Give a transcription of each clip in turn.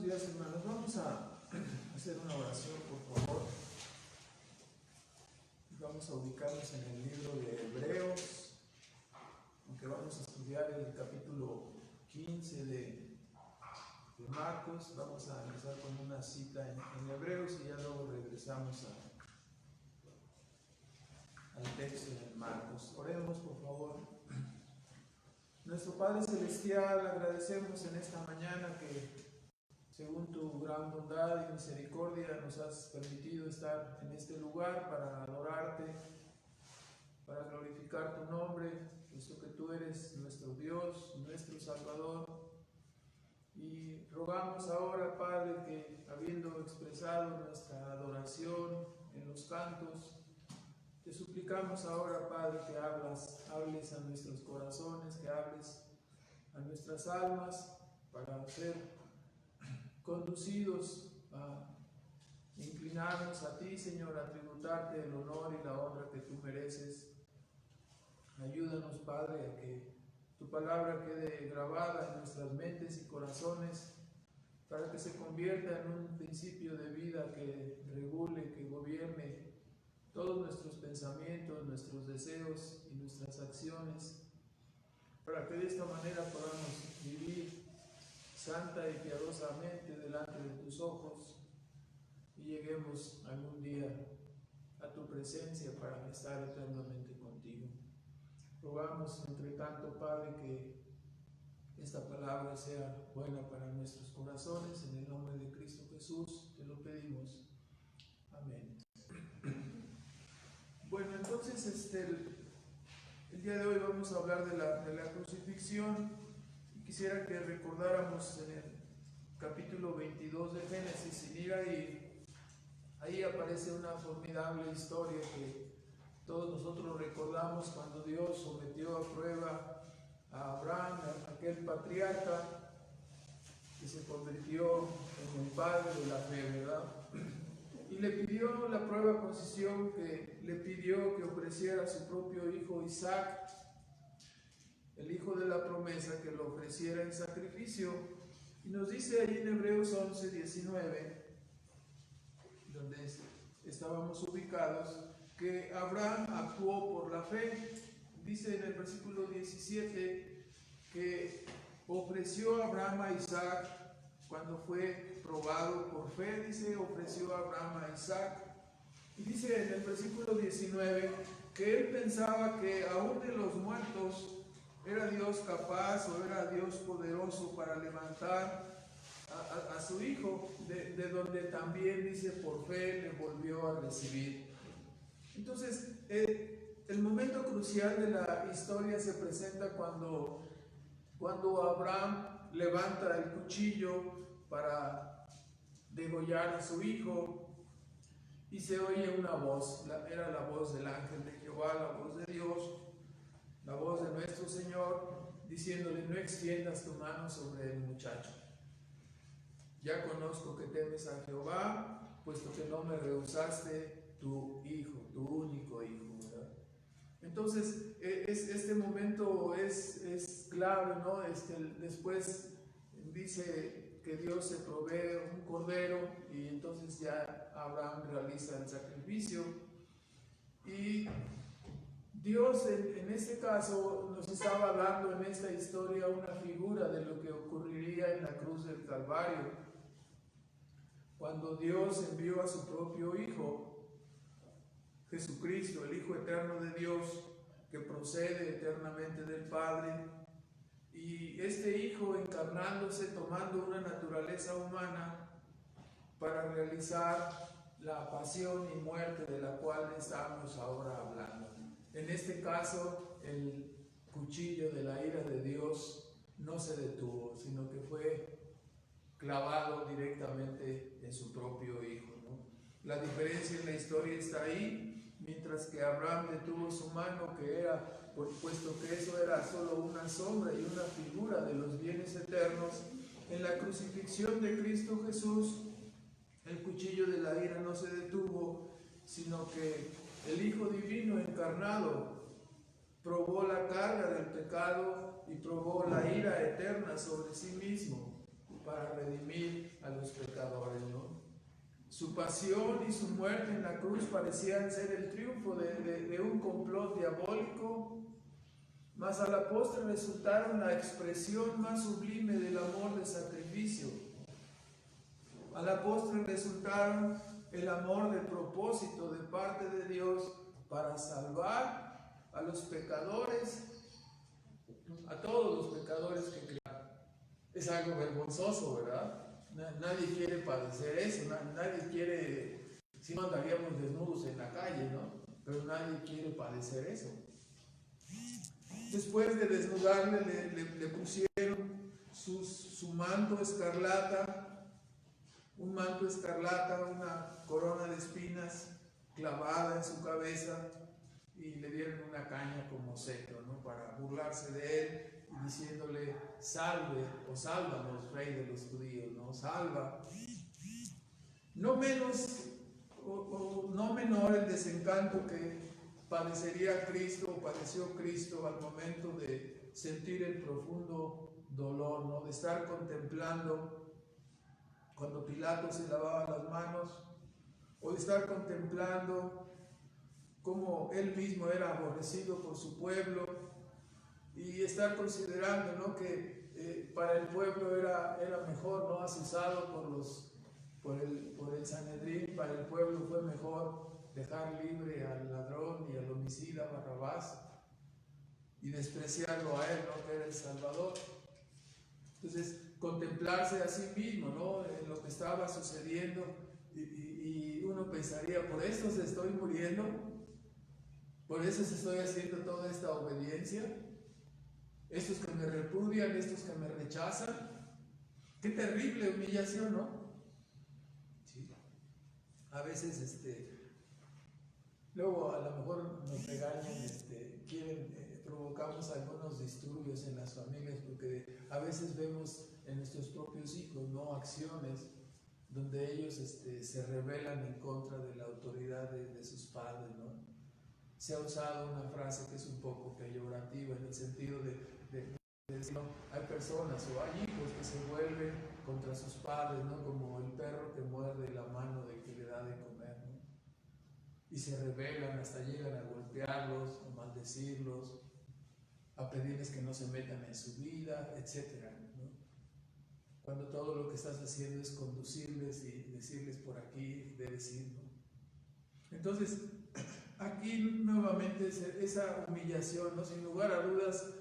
días, hermanos. Vamos a hacer una oración, por favor. Vamos a ubicarnos en el libro de Hebreos, aunque vamos a estudiar el capítulo 15 de Marcos. Vamos a empezar con una cita en Hebreos y ya luego regresamos al texto de Marcos. Oremos, por favor. Nuestro Padre Celestial, agradecemos en esta mañana que, según tu gran bondad y misericordia, nos has permitido estar en este lugar para adorarte, para glorificar tu nombre, puesto que tú eres nuestro Dios, nuestro Salvador. Y rogamos ahora, Padre, que habiendo expresado nuestra adoración en los cantos, te suplicamos ahora, Padre, que hables a nuestros corazones, que hables a nuestras almas para ser conducidos a inclinarnos a ti, Señor, a tributarte el honor y la honra que tú mereces. Ayúdanos, Padre, a que tu palabra quede grabada en nuestras mentes y corazones para que se convierta en un principio de vida que regule, que gobierne todos nuestros pensamientos, nuestros deseos y nuestras acciones, para que de esta manera podamos vivir santa y piadosamente delante de tus ojos y lleguemos algún día a tu presencia para estar eternamente contigo. Rogamos, entre tanto, Padre, que esta palabra sea buena para nuestros corazones. En el nombre de Cristo Jesús te lo pedimos. Amén. Bueno, entonces el día de hoy vamos a hablar de la crucifixión. Quisiera que recordáramos en el capítulo 22 de Génesis, sin ir ahí aparece una formidable historia que todos nosotros recordamos cuando Dios sometió a prueba a Abraham, aquel patriarca que se convirtió en el padre de la fe, ¿verdad? Y le pidió, la prueba consistió que le pidió que ofreciera a su propio hijo Isaac, el hijo de la promesa, que lo ofreciera en sacrificio. Y nos dice ahí en Hebreos 11, 19, donde estábamos ubicados, que Abraham actuó por la fe. Dice en el versículo 17 que ofreció a Abraham a Isaac cuando fue probado por fe. Dice, ofreció a Abraham a Isaac. Y dice en el versículo 19 que él pensaba que aún de los muertos era Dios capaz o era Dios poderoso para levantar a su hijo, de donde también, dice, por fe le volvió a recibir. Entonces, el momento crucial de la historia se presenta cuando Abraham levanta el cuchillo para degollar a su hijo y se oye una voz. Era la voz del ángel de Jehová, la voz de Dios, la voz de nuestro Señor, diciéndole: no extiendas tu mano sobre el muchacho. Ya conozco que temes a Jehová, puesto que no me rehusaste tu hijo, tu único hijo, ¿verdad? Entonces, este momento es clave, ¿no? Después dice que Dios se provee un cordero y entonces ya Abraham realiza el sacrificio. Y Dios en este caso nos estaba dando en esta historia una figura de lo que ocurriría en la cruz del Calvario, cuando Dios envió a su propio Hijo, Jesucristo, el Hijo eterno de Dios, que procede eternamente del Padre, y este Hijo encarnándose, tomando una naturaleza humana para realizar la pasión y muerte de la cual estamos ahora hablando. En este caso, el cuchillo de la ira de Dios no se detuvo, sino que fue clavado directamente en su propio hijo, ¿no? La diferencia en la historia está ahí. Mientras que Abraham detuvo su mano, que era, puesto que eso era solo una sombra y una figura de los bienes eternos, en la crucifixión de Cristo Jesús, el cuchillo de la ira no se detuvo, sino que el Hijo Divino encarnado probó la carga del pecado y probó la ira eterna sobre sí mismo. para redimir a los pecadores, ¿no? Su pasión y su muerte en la cruz parecían ser el triunfo de un complot diabólico, mas a la postre resultaron la expresión más sublime del amor de sacrificio. A la postre resultaron el amor de propósito de parte de Dios para salvar a los pecadores, a todos los pecadores que crearon. Es algo vergonzoso, ¿verdad? Nadie quiere padecer eso, nadie quiere, si no andaríamos desnudos en la calle, ¿no? Pero nadie quiere padecer eso. Después de desnudarle, le pusieron su manto escarlata, un manto escarlata, una corona de espinas clavada en su cabeza, y le dieron una caña como cetro, ¿no? Para burlarse de él, y diciéndole: salve o sálvanos, rey de los judíos, ¿no? Salva. No menos o no menor el desencanto que padecería Cristo o padeció Cristo al momento de sentir el profundo dolor, ¿no? De estar contemplando cuando Pilato se lavaba las manos, o de estar contemplando cómo él mismo era aborrecido por su pueblo, y estar considerando, ¿no? Que para el pueblo era mejor, ¿no? Asusado por el Sanedrín, para el pueblo fue mejor dejar libre al ladrón y al homicida Barrabás y despreciarlo a él, ¿no? Que era el Salvador. Entonces, contemplarse a sí mismo, ¿no? En lo que estaba sucediendo, y uno pensaría: por esto se estoy muriendo, por eso se estoy haciendo toda esta obediencia, estos que me repudian, estos que me rechazan. Qué terrible humillación, ¿no? Sí. A veces luego a lo mejor nos regañan, provocamos algunos disturbios en las familias, porque a veces vemos en nuestros propios hijos, ¿no? Acciones donde ellos se rebelan en contra de la autoridad de sus padres, ¿no? Se ha usado una frase que es un poco peyorativa, en el sentido de decir, ¿no? Hay personas o hay hijos que se vuelven contra sus padres, ¿no? Como el perro que muerde la mano de que le da de comer, ¿no? Y se rebelan, hasta llegan a golpearlos, a maldecirlos, a pedirles que no se metan en su vida, etcétera, ¿no? Cuando todo lo que estás haciendo es conducirles y decirles: por aquí debes ir, ¿no? Entonces, aquí nuevamente esa humillación, ¿no? Sin lugar a dudas,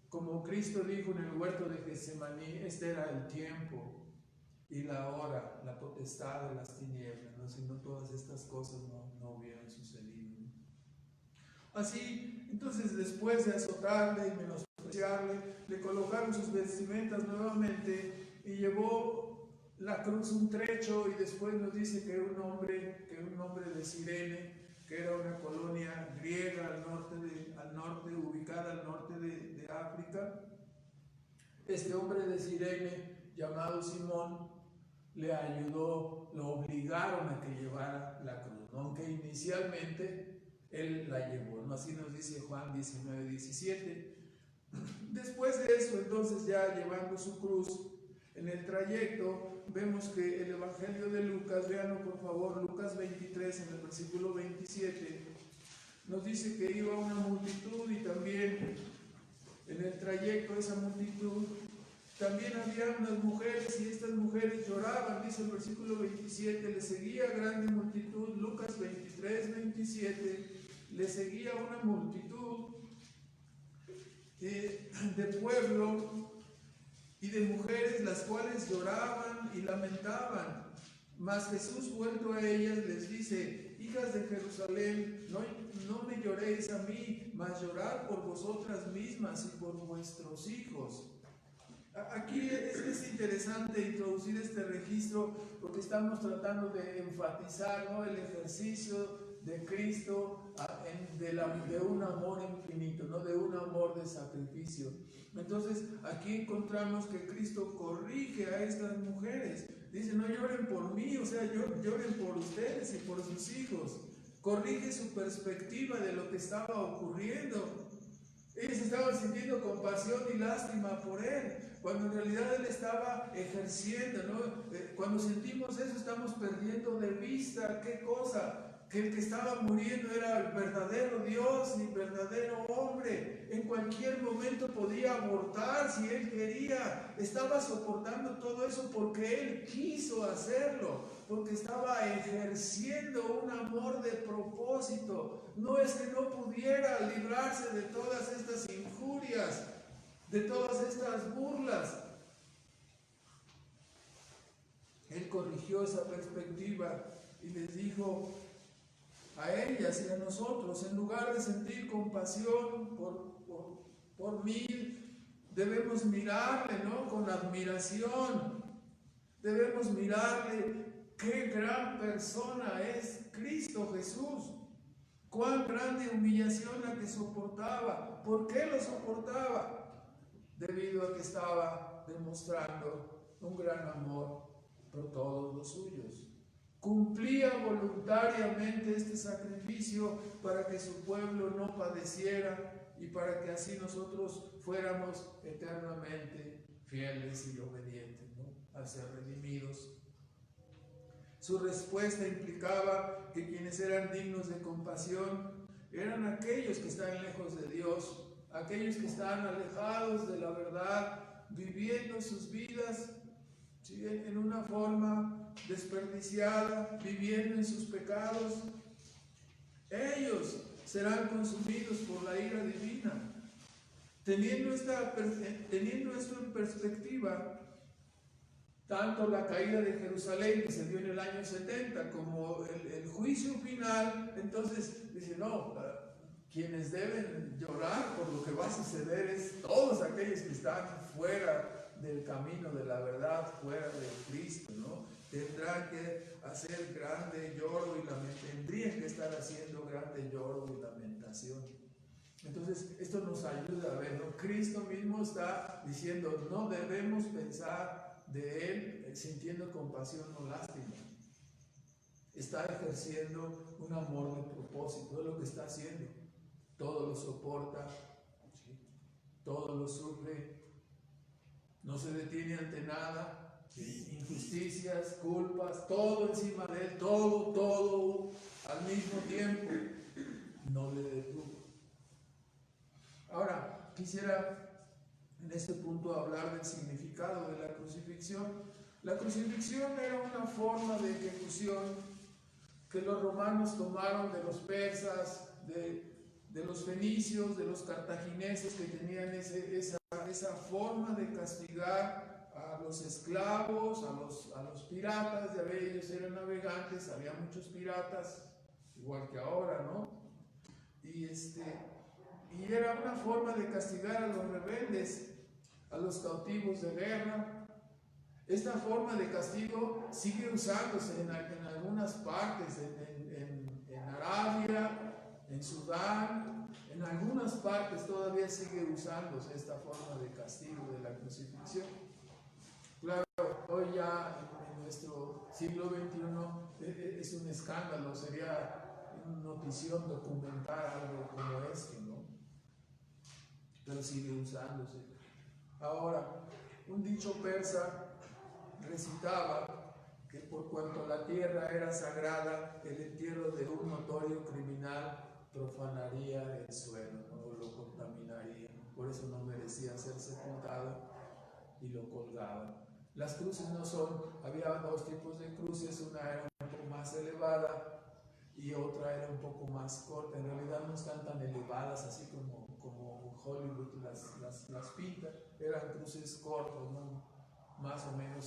como Cristo dijo en el huerto de Getsemaní, este era el tiempo y la hora, la potestad de las tinieblas, ¿no? Si no, todas estas cosas no hubieran sucedido, ¿no? Así, entonces, después de azotarle y menospreciarle, le colocaron sus vestimentas nuevamente y llevó la cruz un trecho, y después nos dice que un hombre de Cirene, que era una colonia griega ubicada al norte de África. Este hombre de Cirene, llamado Simón, le ayudó, lo obligaron a que llevara la cruz, ¿no? Aunque inicialmente él la llevó, ¿no? Así nos dice Juan 19:17. Después de eso, entonces, ya llevando su cruz, en el trayecto vemos que el Evangelio de Lucas, véanlo por favor, Lucas 23, en el versículo 27, nos dice que iba una multitud, y también en el trayecto de esa multitud también había unas mujeres, y estas mujeres lloraban, dice el versículo 27, le seguía grande multitud. Lucas 23, 27, le seguía una multitud de pueblo y de mujeres, las cuales lloraban y lamentaban. Mas Jesús, vuelto a ellas, les dice: hijas de Jerusalén, no me lloréis a mí, mas llorad por vosotras mismas y por vuestros hijos. Aquí es interesante introducir este registro, porque estamos tratando de enfatizar, ¿no? El ejercicio de Cristo de un amor infinito, ¿no? De un amor de sacrificio. Entonces, aquí encontramos que Cristo corrige a estas mujeres. Dice: no lloren por mí, o sea, lloren por ustedes y por sus hijos. Corrige su perspectiva de lo que estaba ocurriendo. Ellos estaban estaban sintiendo compasión y lástima por él, cuando en realidad él estaba ejerciendo, ¿no? Cuando sentimos eso, estamos perdiendo de vista, ¿qué cosa? Que el que estaba muriendo era el verdadero Dios y verdadero hombre. En cualquier momento podía abortar si él quería. Estaba soportando todo eso porque él quiso hacerlo, porque estaba ejerciendo un amor de propósito. No es que no pudiera librarse de todas estas injurias, de todas estas burlas. Él corrigió esa perspectiva y les dijo a ellas y a nosotros, en lugar de sentir compasión por mí, debemos mirarle, ¿no? Con admiración. Debemos mirarle, qué gran persona es Cristo Jesús. Cuán grande humillación la que soportaba. ¿Por qué lo soportaba? Debido a que estaba demostrando un gran amor por todos los suyos. Cumplía voluntariamente este sacrificio para que su pueblo no padeciera y para que así nosotros fuéramos eternamente fieles y obedientes, ¿no? Al ser redimidos. Su respuesta implicaba que quienes eran dignos de compasión eran aquellos que están lejos de Dios, aquellos que están alejados de la verdad, viviendo sus vidas, ¿sí?, en una forma desperdiciada, viviendo en sus pecados. Ellos serán consumidos por la ira divina. Teniendo esto en perspectiva, tanto la caída de Jerusalén, que se dio en el año 70, como el juicio final, entonces dice, no, quienes deben llorar por lo que va a suceder es todos aquellos que están fuera del camino de la verdad, fuera de Cristo, ¿no? Tendrán que hacer grande lloro y lamentación, tendrían que estar haciendo grande lloro y lamentación. Entonces, esto nos ayuda a ver, ¿no? Cristo mismo está diciendo, no debemos pensar de Él sintiendo compasión o lástima. Está ejerciendo un amor de propósito, es lo que está haciendo. Todo lo soporta, ¿sí? Todo lo sufre, no se detiene ante nada, ¿sí? Injusticias, culpas, todo encima de Él, todo al mismo tiempo, no le detuvo. Ahora, quisiera en este punto hablar del significado de la crucifixión. La crucifixión era una forma de ejecución que los romanos tomaron de los persas, de los fenicios, de los cartagineses, que tenían esa forma de castigar a los esclavos, a los piratas. Ya ven, ellos eran navegantes, había muchos piratas, igual que ahora, ¿no? Y era una forma de castigar a los rebeldes, a los cautivos de guerra. Esta forma de castigo sigue usándose en algunas partes, en Arabia, en Sudán, en algunas partes todavía sigue usándose esta forma de castigo de la crucifixión. Claro, hoy ya en nuestro siglo XXI es un escándalo, sería notición documentar algo como esto, ¿no? Pero sigue usándose. Ahora, un dicho persa recitaba que por cuanto la tierra era sagrada, el entierro de un notorio criminal profanaría el suelo, ¿no? Lo contaminaría. Por eso no merecía ser sepultado y lo colgaban. Las cruces no son, había dos tipos de cruces, una era un poco más elevada y otra era un poco más corta. En realidad no están tan elevadas así como Hollywood las pinta. Eran cruces cortos, ¿no? Más o menos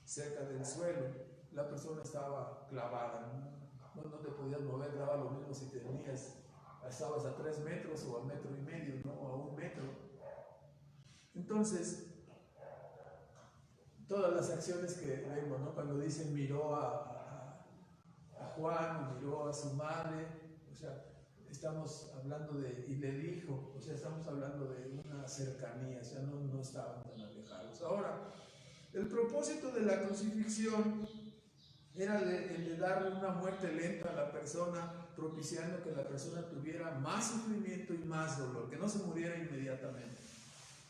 cerca del suelo. La persona estaba clavada, no te podías mover, daba lo mismo si estabas a 3 metros o a 1,5 metros, ¿no? A 1 metro. Entonces, todas las acciones que vemos, ¿no? Cuando dicen miró a Juan, miró a su madre, o sea, estamos hablando y le dijo, o sea, estamos hablando de una cercanía, o sea, no estaban tan alejados. Ahora, el propósito de la crucifixión era el de darle una muerte lenta a la persona propiciando que la persona tuviera más sufrimiento y más dolor, que no se muriera inmediatamente.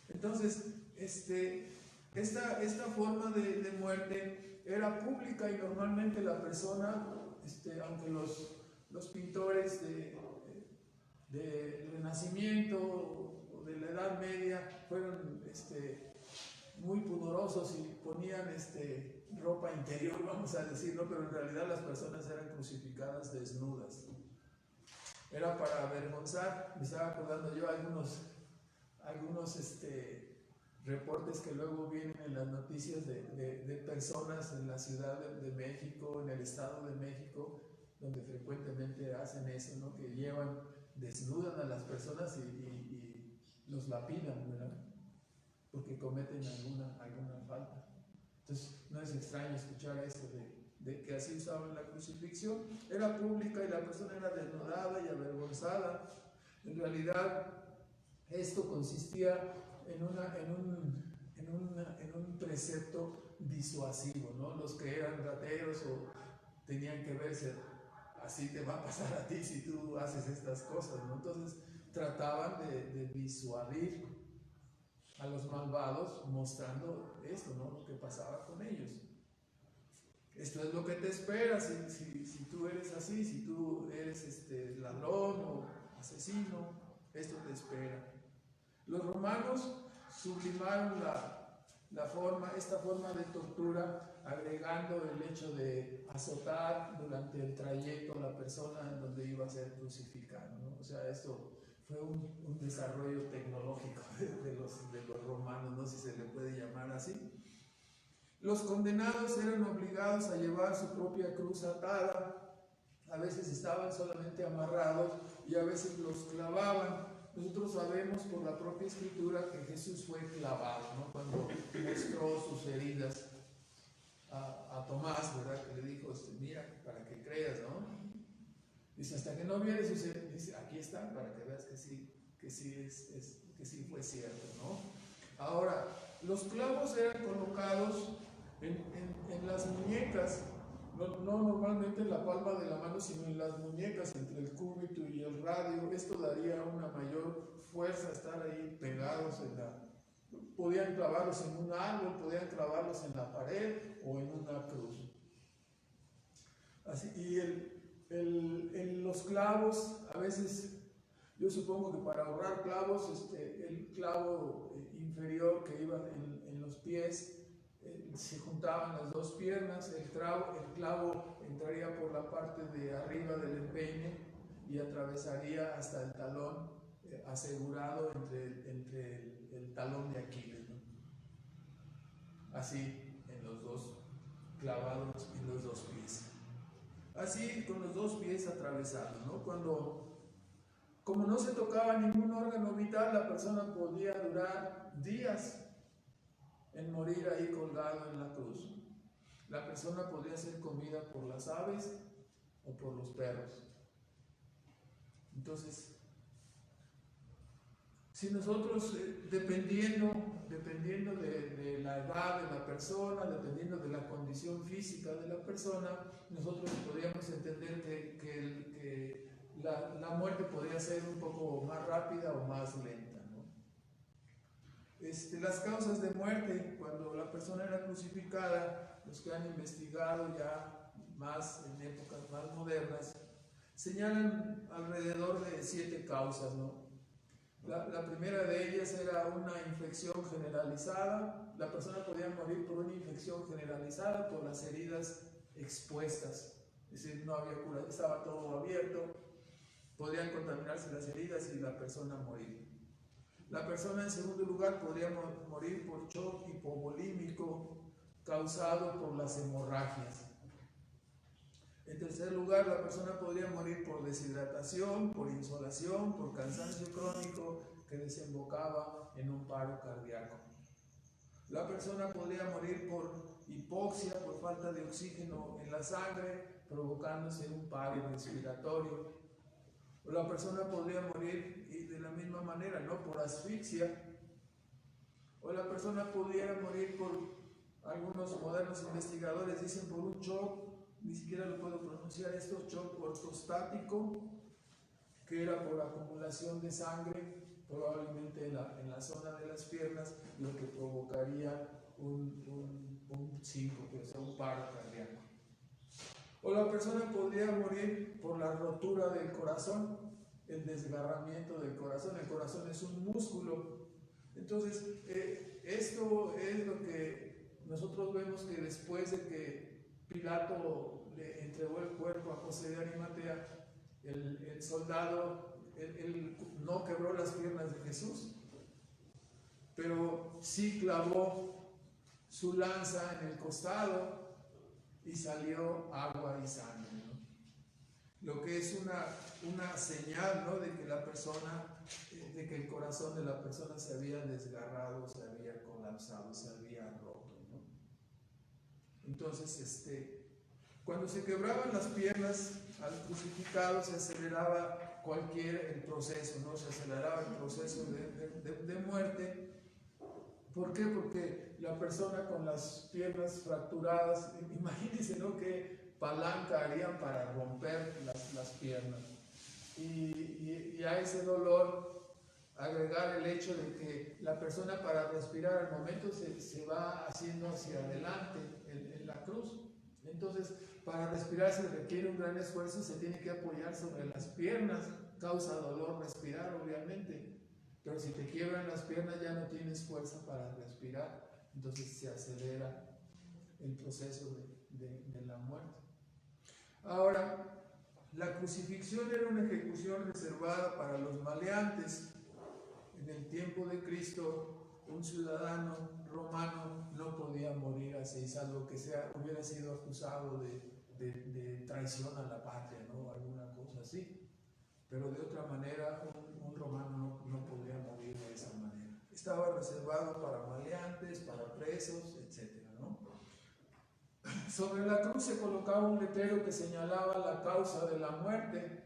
Entonces, esta forma de muerte era pública y normalmente la persona, aunque los pintores del Renacimiento o de la Edad Media fueron muy pudorosos y ponían ropa interior, vamos a decir, ¿no? Pero en realidad las personas eran crucificadas desnudas. Era para avergonzar. Me estaba acordando yo algunos reportes que luego vienen en las noticias de personas en la Ciudad de México, en el Estado de México, donde frecuentemente hacen eso, ¿no? Que desnudan a las personas y los lapidan, ¿verdad? Porque cometen alguna falta. Entonces, no es extraño escuchar esto de que así usaban la crucifixión. Era pública y la persona era desnudada y avergonzada. En realidad, esto consistía en un precepto disuasivo, ¿no? Los que eran rateros o tenían que verse, así te va a pasar a ti si tú haces estas cosas, ¿no? Entonces, trataban de disuadir a los malvados mostrando esto, ¿no? Lo que pasaba con ellos. Esto es lo que te espera si tú eres así, si tú eres ladrón o asesino, esto te espera. Los romanos sublimaron esta forma de tortura, agregando el hecho de azotar durante el trayecto a la persona en donde iba a ser crucificado, ¿no? O sea, esto fue un desarrollo tecnológico de los romanos, no sé si se le puede llamar así. Los condenados eran obligados a llevar su propia cruz atada. A veces estaban solamente amarrados y a veces los clavaban. Nosotros sabemos por la propia escritura que Jesús fue clavado, ¿no? Cuando mostró sus heridas a Tomás, ¿verdad? Que le dijo, mira, para que creas, ¿no? Dice, hasta que no vieres sus heridas, dice, aquí están, para que veas que sí fue cierto, ¿no? Ahora, los clavos eran colocados en las muñecas, no normalmente en la palma de la mano, sino en las muñecas, entre el cúbito y el radio. Esto daría una mayor fuerza, estar ahí pegados podían clavarlos en un árbol, podían clavarlos en la pared o en una cruz. Así, y los clavos, a veces, yo supongo que para ahorrar clavos, el clavo inferior que iba en los pies, se juntaban las dos piernas, el clavo entraría por la parte de arriba del empeine y atravesaría hasta el talón, asegurado entre el talón de Aquiles, ¿no? Así, en los dos, clavados en los dos pies. Así, con los dos pies atravesados, ¿no? Como no se tocaba ningún órgano vital, la persona podía durar días en morir ahí colgado en la cruz. La persona podría ser comida por las aves o por los perros. Entonces, si nosotros, dependiendo de la edad de la persona, dependiendo de la condición física de la persona, nosotros podríamos entender que la muerte podría ser un poco más rápida o más lenta, ¿no? Las causas de muerte, cuando la persona era crucificada, los que han investigado ya más en épocas más modernas, señalan alrededor de 7 causas, ¿no? La primera de ellas era una infección generalizada. La persona podía morir por una infección generalizada por las heridas expuestas, es decir, no había cura, estaba todo abierto, podían contaminarse las heridas y la persona morir. La persona, en segundo lugar, podría morir por shock hipovolímico causado por las hemorragias. En tercer lugar, la persona podría morir por deshidratación, por insolación, por cansancio crónico que desembocaba en un paro cardíaco. La persona podría morir por hipoxia, por falta de oxígeno en la sangre, provocándose un paro respiratorio. O la persona podría morir de la misma manera, ¿no? Por asfixia. O la persona pudiera morir por, algunos modernos investigadores dicen, por un shock ni siquiera lo puedo pronunciar esto, shock ortostático, que era por acumulación de sangre, probablemente en la zona de las piernas, lo que provocaría un síncope, o sea, un paro cardíaco. O la persona podría morir por la rotura del corazón, el desgarramiento del corazón. El corazón es un músculo. Entonces, esto es lo que nosotros vemos, que después de que Pilato le entregó el cuerpo a José de Arimatea, el soldado, él no quebró las piernas de Jesús, pero sí clavó su lanza en el costado y salió agua y sangre, ¿no? Lo que es una señal, ¿no?, de que la persona, de que el corazón de la persona se había desgarrado, se había colapsado, se había roto, ¿no? Entonces, cuando se quebraban las piernas al crucificado, se aceleraba el proceso, ¿no? Se aceleraba el proceso de muerte. ¿Por qué? Porque la persona con las piernas fracturadas, imagínense, ¿no?, qué palanca harían para romper las piernas. Y a ese dolor agregar el hecho de que la persona, para respirar al momento se va haciendo hacia adelante en la cruz. Entonces, para respirar se requiere un gran esfuerzo, se tiene que apoyar sobre las piernas, causa dolor respirar, obviamente. Pero si te quiebran las piernas ya no tienes fuerza para respirar, entonces se acelera el proceso de la muerte. Ahora, la crucifixión era una ejecución reservada para los maleantes. En el tiempo de Cristo, un ciudadano romano no podía morir así, salvo que hubiera sido acusado de traición a la patria, ¿no?, alguna cosa así. Pero de otra manera, un romano no podría morir de esa manera. Estaba reservado para maleantes, para presos, etc., ¿no? Sobre la cruz se colocaba un letrero que señalaba la causa de la muerte,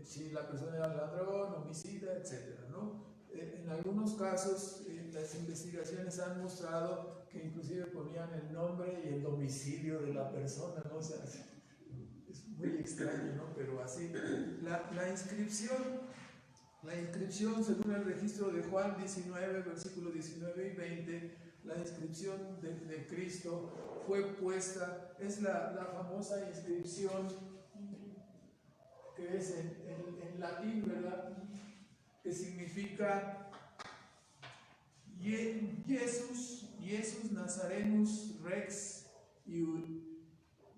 si la persona era ladrón, homicida, etc., ¿no? En algunos casos, las investigaciones han mostrado que inclusive ponían el nombre y el domicilio de la persona, ¿no? O sea, es muy extraño, ¿no? Pero así. La inscripción, según el registro de Juan 19, versículos 19 y 20, la inscripción de Cristo fue puesta, es la famosa inscripción que es en latín, ¿verdad?, que significa Jesus Nazarenus Rex,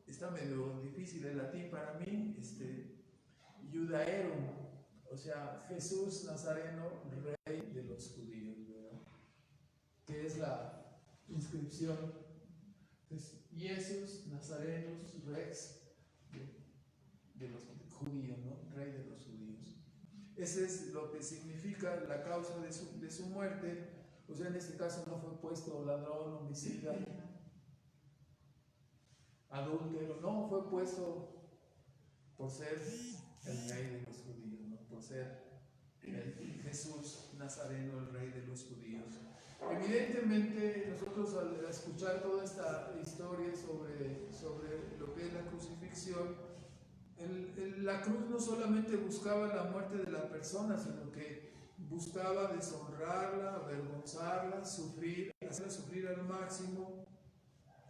está medio difícil el latín para mí, Judaerum, o sea, Jesús Nazareno, Rey de los judíos, ¿verdad?, que es la inscripción. Entonces, Jesus Nazarenus Rex, de los judíos, ¿no?, Rey de los judíos. Ese es lo que significa la causa de su muerte. O sea, en este caso no fue puesto ladrón, homicida, adúltero, no, fue puesto por ser el Rey de los judíos, ¿no?, por ser el Jesús Nazareno, el Rey de los judíos. Evidentemente, nosotros al escuchar toda esta historia sobre lo que es la crucifixión, la cruz no solamente buscaba la muerte de la persona, sino que buscaba deshonrarla, avergonzarla, hacerla sufrir al máximo.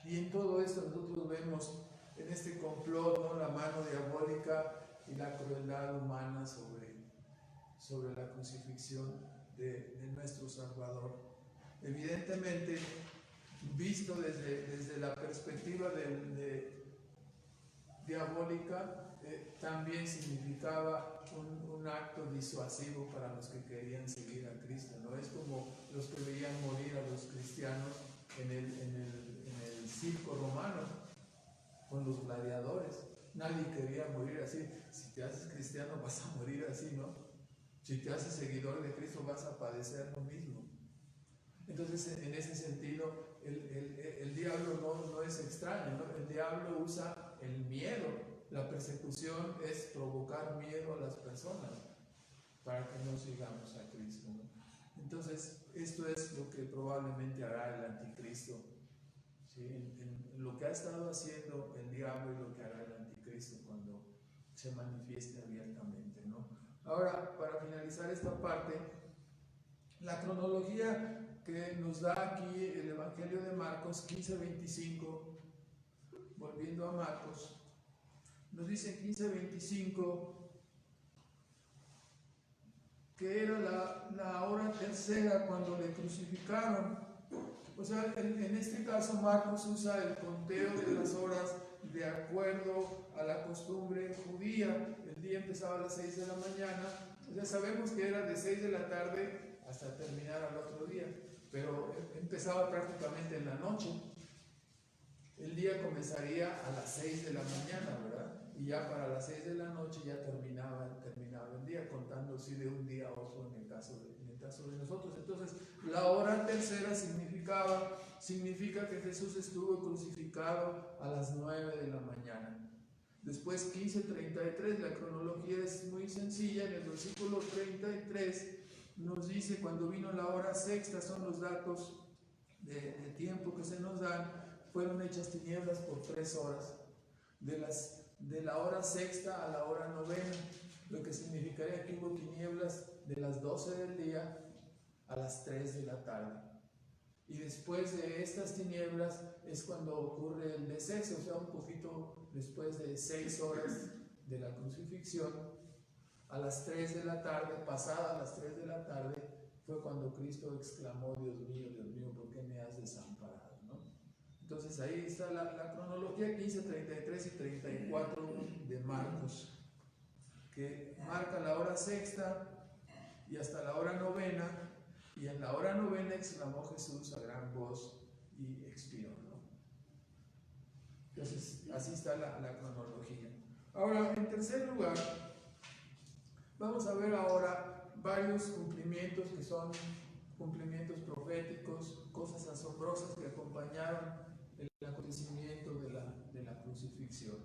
Y en todo esto nosotros vemos en este complot, ¿no?, la mano diabólica y la crueldad humana sobre la crucifixión de nuestro Salvador. Evidentemente, visto desde la perspectiva diabólica, también significaba un acto disuasivo para los que querían seguir a Cristo, ¿no? Es como los que veían morir a los cristianos en el circo romano, con los gladiadores. Nadie quería morir así. Si te haces cristiano vas a morir así, ¿no? Si te haces seguidor de Cristo vas a padecer lo mismo. Entonces, en ese sentido, el diablo no es extraño, ¿no? El diablo usa el miedo. La persecución es provocar miedo a las personas para que no sigamos a Cristo, ¿no? Entonces, esto es lo que probablemente hará el anticristo ¿sí? En lo que ha estado haciendo el diablo y lo que hará el anticristo cuando se manifieste abiertamente, ¿no? Ahora, para finalizar esta parte, la cronología que nos da aquí el Evangelio de Marcos 15:25, volviendo a Marcos, nos dice en 15:25 que era la hora tercera cuando le crucificaron. O sea, en este caso Marcos usa el conteo de las horas de acuerdo a la costumbre judía. El día empezaba a las 6 de la mañana, o sea, sabemos que era de 6 de la tarde hasta terminar al otro día, pero empezaba prácticamente en la noche. El día comenzaría a las 6 de la mañana, ¿verdad? Y ya para las 6 de la noche ya terminaba el día, contando así de un día a otro en el caso de nosotros. Entonces, la hora tercera significa que Jesús estuvo crucificado a las 9 de la mañana. Después 15:33, la cronología es muy sencilla. En el versículo 33 nos dice: cuando vino la hora sexta, son los datos de tiempo que se nos dan, fueron hechas tinieblas por 3 horas, de la hora sexta a la hora novena, lo que significaría que hubo tinieblas de las 12 del día a las 3 de la tarde. Y después de estas tinieblas es cuando ocurre el deceso, o sea, un poquito después de 6 horas de la crucifixión, a las 3 de la tarde, pasadas las 3 de la tarde, fue cuando Cristo exclamó: Dios mío, ¿por qué me has desamparado? ¿No? Entonces ahí está la cronología 15, 33 y 34 de Marcos, que marca la hora sexta y hasta la hora novena, y en la hora novena exclamó Jesús a gran voz y expiró, ¿no? Entonces así está la cronología. Ahora, en tercer lugar, vamos a ver ahora varios cumplimientos que son cumplimientos proféticos, cosas asombrosas que acompañaron el acontecimiento de la crucifixión.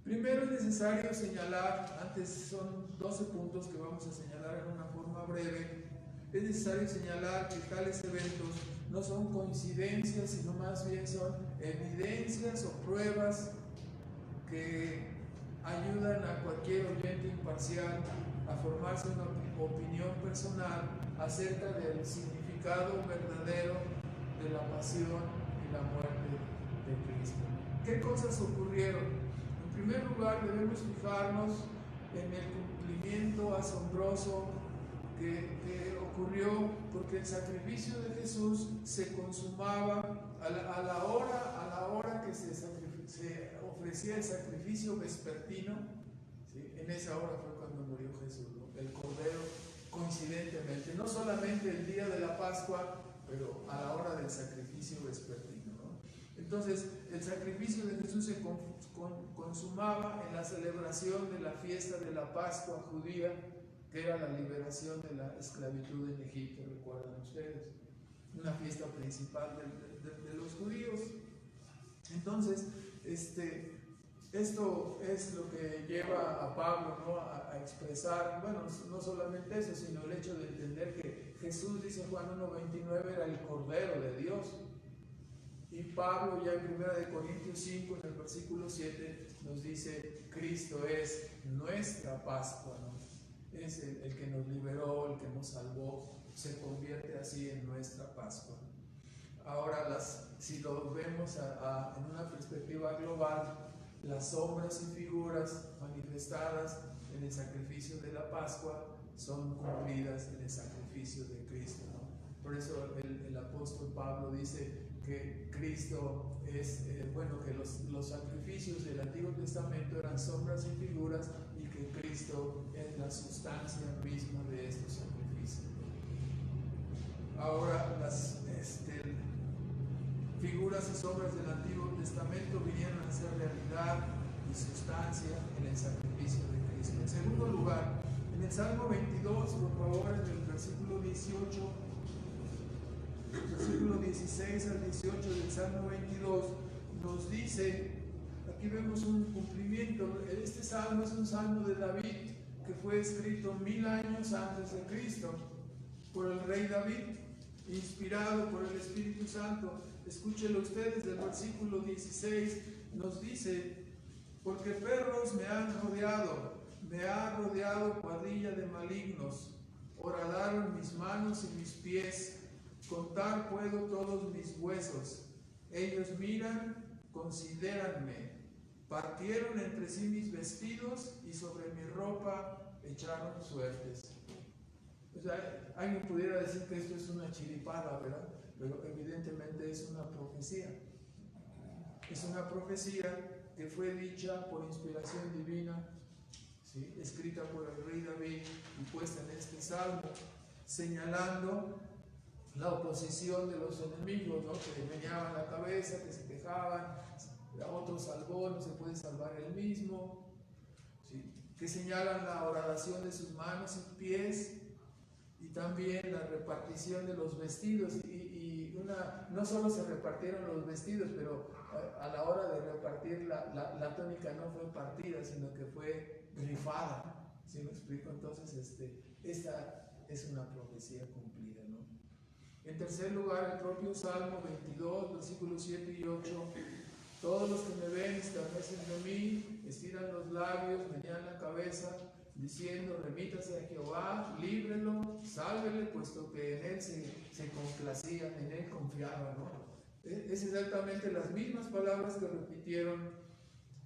Primero es necesario señalar, antes son 12 puntos que vamos a señalar en una forma breve, es necesario señalar que tales eventos no son coincidencias, sino más bien son evidencias o pruebas que ayudan a cualquier oyente imparcial a formarse una opinión personal acerca del significado verdadero de la pasión y la muerte de Cristo. ¿Qué cosas ocurrieron? En primer lugar, debemos fijarnos en el cumplimiento asombroso que ocurrió, porque el sacrificio de Jesús se consumaba a la hora que se ofrecía el sacrificio vespertino, ¿sí? En esa hora fue cuando murió Jesús, ¿no? El Cordero, coincidentemente, no solamente el día de la Pascua, pero a la hora del sacrificio vespertino, ¿no? Entonces, el sacrificio de Jesús se consumaba en la celebración de la fiesta de la Pascua judía, que era la liberación de la esclavitud en Egipto, recuerdan ustedes, una fiesta principal de los judíos. Entonces, esto es lo que lleva a Pablo, ¿no?, a expresar, bueno, no solamente eso, sino el hecho de entender que Jesús, dice Juan 1:29, era el Cordero de Dios. Y Pablo ya en 1 Corintios 5, en el versículo 7, nos dice: Cristo es nuestra Pascua, ¿no? Es el que nos liberó, el que nos salvó, se convierte así en nuestra Pascua. Ahora, si lo vemos en una perspectiva global, las sombras y figuras manifestadas en el sacrificio de la Pascua son cumplidas en el sacrificio de Cristo, ¿no? Por eso el apóstol Pablo dice que Cristo es, que los sacrificios del Antiguo Testamento eran sombras y figuras, y que Cristo es la sustancia misma de estos sacrificios. Ahora, las figuras y sombras del Antiguo Testamento vinieron a ser realidad y sustancia en el sacrificio de Cristo. En segundo lugar, en el Salmo 22, por favor, en el versículo 18, versículo 16 al 18 del Salmo 22, nos dice, aquí vemos un cumplimiento. Este salmo es un salmo de David que fue escrito 1000 años antes de Cristo por el rey David. inspirado por el Espíritu Santo. Escúchelo ustedes, del versículo 16 nos dice: porque perros me han rodeado, me ha rodeado cuadrilla de malignos, horadaron mis manos y mis pies, contar puedo todos mis huesos. Ellos miran, considéranme, partieron entre sí mis vestidos y sobre mi ropa echaron suertes. O sea, alguien pudiera decir que esto es una chiripada, ¿verdad? Pero evidentemente es una profecía. Es una profecía que fue dicha por inspiración divina, ¿sí?, escrita por el rey David y puesta en este salmo, señalando la oposición de los enemigos, ¿no?, que meneaban la cabeza, que se quejaban, a otro salvó, no se puede salvar él mismo, ¿sí?, que señalan la horadación de sus manos y pies, y también la repartición de los vestidos. No solo se repartieron los vestidos, pero a la hora de repartir la túnica no fue partida, sino que fue rifada. ¿Sí me explico? Entonces, esta es una profecía cumplida, ¿no? En tercer lugar, el propio Salmo 22, versículos 7 y 8. Todos los que me ven escarnecen de mí, estiran los labios, menean la cabeza, diciendo: remítase a Jehová, líbrelo, sálvele, puesto que en él se complacían, en él confiaban, ¿no? Es exactamente las mismas palabras que repitieron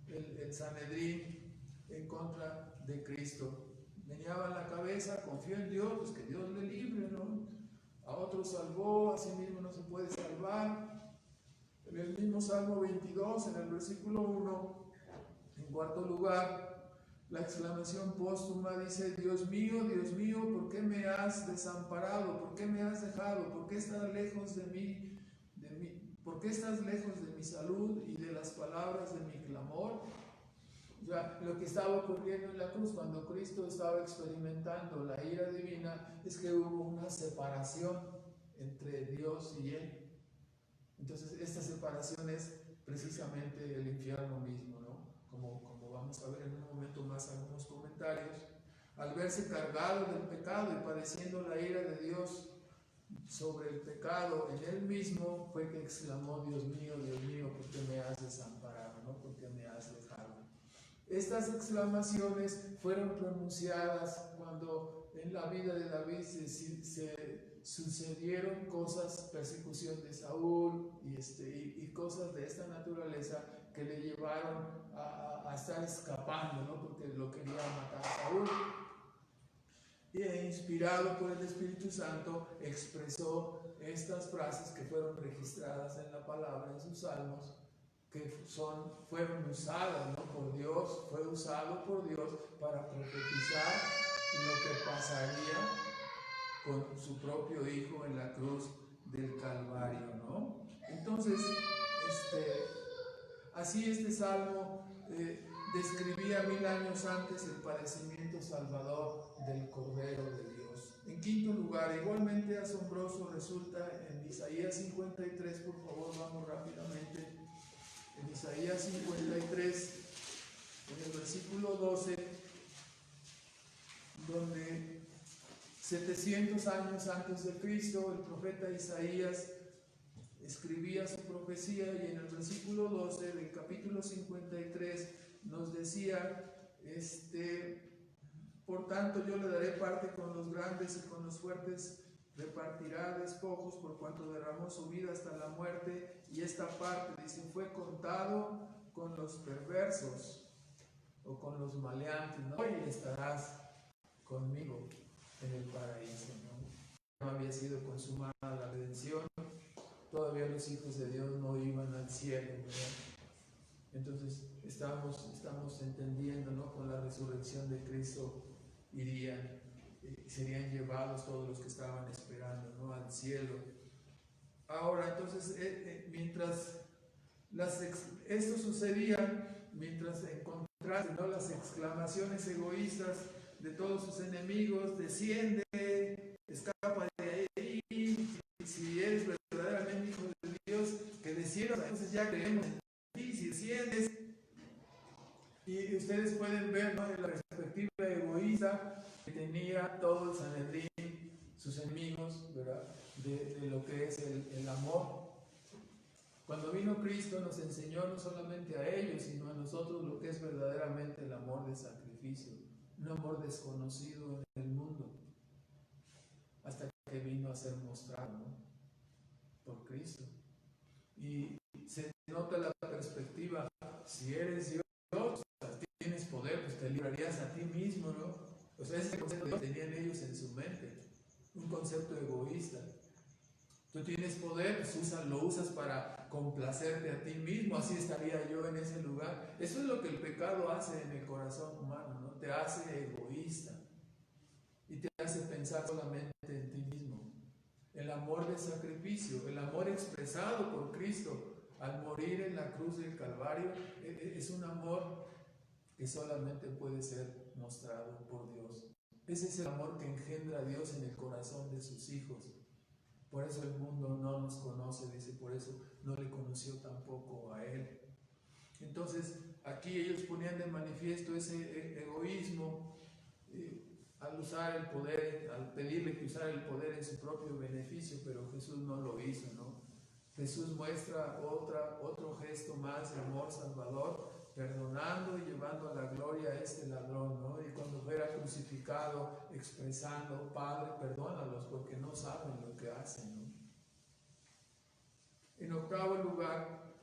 el Sanedrín en contra de Cristo. Meneaban la cabeza, confió en Dios, pues que Dios le libre, ¿no? A otro salvó, a sí mismo no se puede salvar. En el mismo Salmo 22, en el versículo 1, en cuarto lugar, la exclamación póstuma dice: Dios mío, ¿por qué me has desamparado? ¿Por qué me has dejado? ¿Por qué estás lejos de mí? ¿Por qué estás lejos de mi salud y de las palabras de mi clamor? O sea, lo que estaba ocurriendo en la cruz cuando Cristo estaba experimentando la ira divina es que hubo una separación entre Dios y él. Entonces, esta separación es precisamente el infierno mismo, ¿no? Como vamos a ver en un momento más algunos comentarios. Al verse cargado del pecado y padeciendo la ira de Dios sobre el pecado en él mismo, fue que exclamó: Dios mío, ¿por qué me has desamparado? ¿No? ¿Por qué me has dejado? Estas exclamaciones fueron pronunciadas cuando en la vida de David se sucedieron cosas, persecución de Saúl y cosas de esta naturaleza que le llevaron a estar escapando, ¿no? Porque lo quería matar a Saúl. Y inspirado por el Espíritu Santo expresó estas frases que fueron registradas en la palabra, en sus salmos, que fueron usadas, ¿no?, por Dios. Fue usado por Dios para profetizar lo que pasaría con su propio Hijo en la cruz del Calvario, ¿no? Entonces, así este salmo describía 1000 años antes el padecimiento salvador del Cordero de Dios. En quinto lugar, igualmente asombroso resulta en Isaías 53, por favor, vamos rápidamente. En Isaías 53, en el versículo 12, donde 700 años antes de Cristo, el profeta Isaías escribía su profecía, y en el versículo 12 del capítulo 53 nos decía: por tanto yo le daré parte con los grandes y con los fuertes repartirá despojos, por cuanto derramó su vida hasta la muerte, y esta parte, dice, fue contado con los perversos o con los maleantes, ¿no? Hoy estarás conmigo en el paraíso, ¿no? No había sido consumada la redención, todavía los hijos de Dios no iban al cielo, ¿verdad? Entonces estamos entendiendo, ¿no? Con la resurrección de Cristo serían llevados todos los que estaban esperando, ¿no?, al cielo. Ahora, entonces, mientras esto sucedía, mientras encontraste, ¿no?, las exclamaciones egoístas de todos sus enemigos: desciende, escapa de ahí, si eres verdaderamente hijo de Dios, que desciendas, entonces ya creemos en ti, si desciendes. Y ustedes pueden ver, ¿no?, la perspectiva egoísta que tenía todo el Sanedrín, sus enemigos, ¿verdad?, ¿verdad? De lo que es el amor. Cuando vino Cristo nos enseñó no solamente a ellos, sino a nosotros lo que es verdaderamente el amor de sacrificio, un amor desconocido en el mundo, hasta que vino a ser mostrado, ¿no?, por Cristo. Y se nota la perspectiva: si eres Dios, o sea, tienes poder, pues te librarías a ti mismo, ¿no? O sea, ese concepto que tenían ellos en su mente, un concepto egoísta. Tú tienes poder, pues lo usas para complacerte a ti mismo, así estaría yo en ese lugar. Eso es lo que el pecado hace en el corazón humano, ¿no? Te hace egoísta y te hace pensar solamente en ti mismo. El amor de sacrificio, el amor expresado por Cristo al morir en la cruz del Calvario, es un amor que solamente puede ser mostrado por Dios. Ese es el amor que engendra a Dios en el corazón de sus hijos. Por eso el mundo no nos conoce, dice, por eso no le conoció tampoco a Él. Entonces, aquí ellos ponían de manifiesto ese egoísmo al usar el poder, al pedirle que usara el poder en su propio beneficio, pero Jesús no lo hizo, ¿no? Jesús muestra otro gesto más de amor salvador, perdonando y llevando a la gloria a este ladrón, ¿no? Y cuando fuera crucificado, expresando: Padre, perdónalos porque no saben lo que hacen, ¿no? En octavo lugar,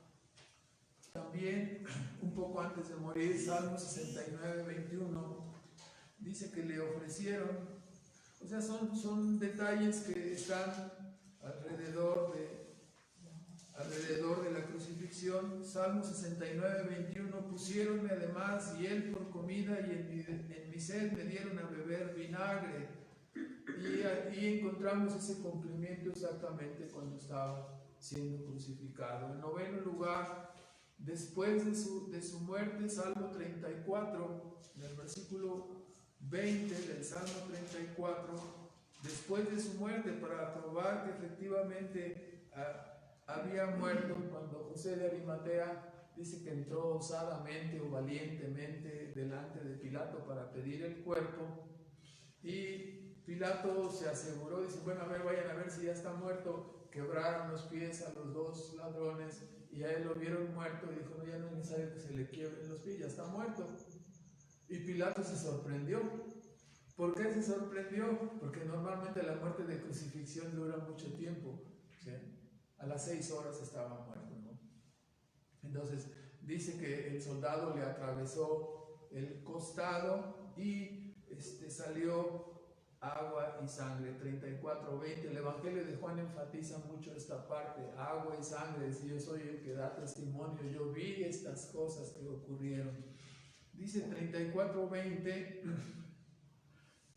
también un poco antes de morir, Salmo 69, 21, dice que le ofrecieron, o sea, son detalles que están alrededor de la crucifixión. Salmo 69, 21: pusieronme además y él por comida, y en mi sed me dieron a beber vinagre. Y aquí encontramos ese cumplimiento exactamente cuando estaba siendo crucificado. En noveno lugar, después de su muerte, Salmo 34, en el versículo 20 del Salmo 34, después de su muerte, para probar que efectivamente había muerto, cuando José de Arimatea dice que entró osadamente o valientemente delante de Pilato para pedir el cuerpo, y Pilato se aseguró, dice: bueno, a ver, vayan a ver si ya está muerto. Quebraron los pies a los dos ladrones y a él lo vieron muerto, y dijo: no, ya no es necesario que se le quiebren los pies, ya está muerto. Y Pilato se sorprendió. ¿Por qué se sorprendió? Porque normalmente la muerte de crucifixión dura mucho tiempo, ¿sí? A las 6 horas estaba muerto, ¿no? Entonces dice que el soldado le atravesó el costado y salió agua y sangre. 34:20. El Evangelio de Juan enfatiza mucho esta parte: agua y sangre. Dice: yo soy el que da testimonio, yo vi estas cosas que ocurrieron. Dice 34:20: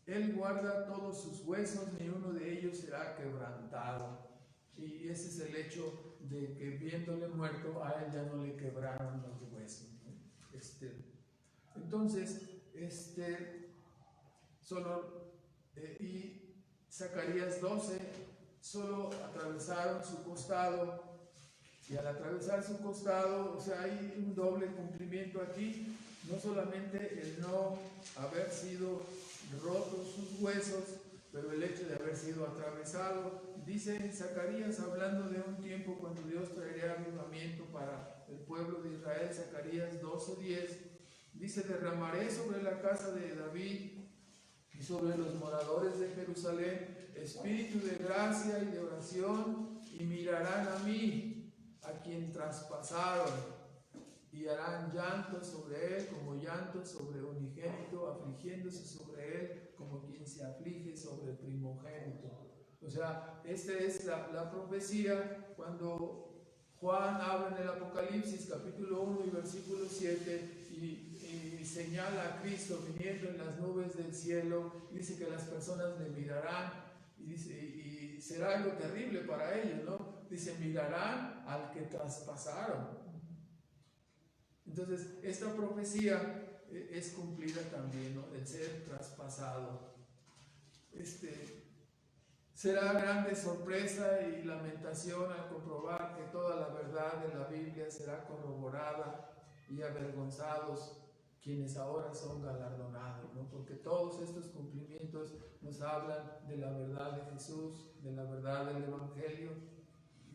Él guarda todos sus huesos, ni uno de ellos será quebrantado. Y ese es el hecho de que, viéndole muerto, a él ya no le quebraron los huesos. Entonces, y Zacarías 12, solo atravesaron su costado, y al atravesar su costado, o sea, hay un doble cumplimiento aquí. No solamente el no haber sido rotos sus huesos, pero el hecho de haber sido atravesado. Dice en Zacarías, hablando de un tiempo cuando Dios traería avivamiento para el pueblo de Israel, Zacarías 12:10, dice: derramaré sobre la casa de David y sobre los moradores de Jerusalén espíritu de gracia y de oración, y mirarán a mí, a quien traspasaron, y harán llanto sobre él como llanto sobre unigénito, afligiéndose sobre él como quien se aflige sobre el primogénito. O sea, esta es la profecía cuando Juan habla en el Apocalipsis capítulo 1 y versículo 7 y señala a Cristo viniendo en las nubes del cielo, y dice que las personas le mirarán, y será algo terrible para ellos, ¿no? Dice: mirarán al que traspasaron. Entonces, esta profecía es cumplida también, ¿no? El ser traspasado. Será grande sorpresa y lamentación al comprobar que toda la verdad de la Biblia será corroborada, y avergonzados quienes ahora son galardonados, ¿no? Porque todos estos cumplimientos nos hablan de la verdad de Jesús, de la verdad del Evangelio.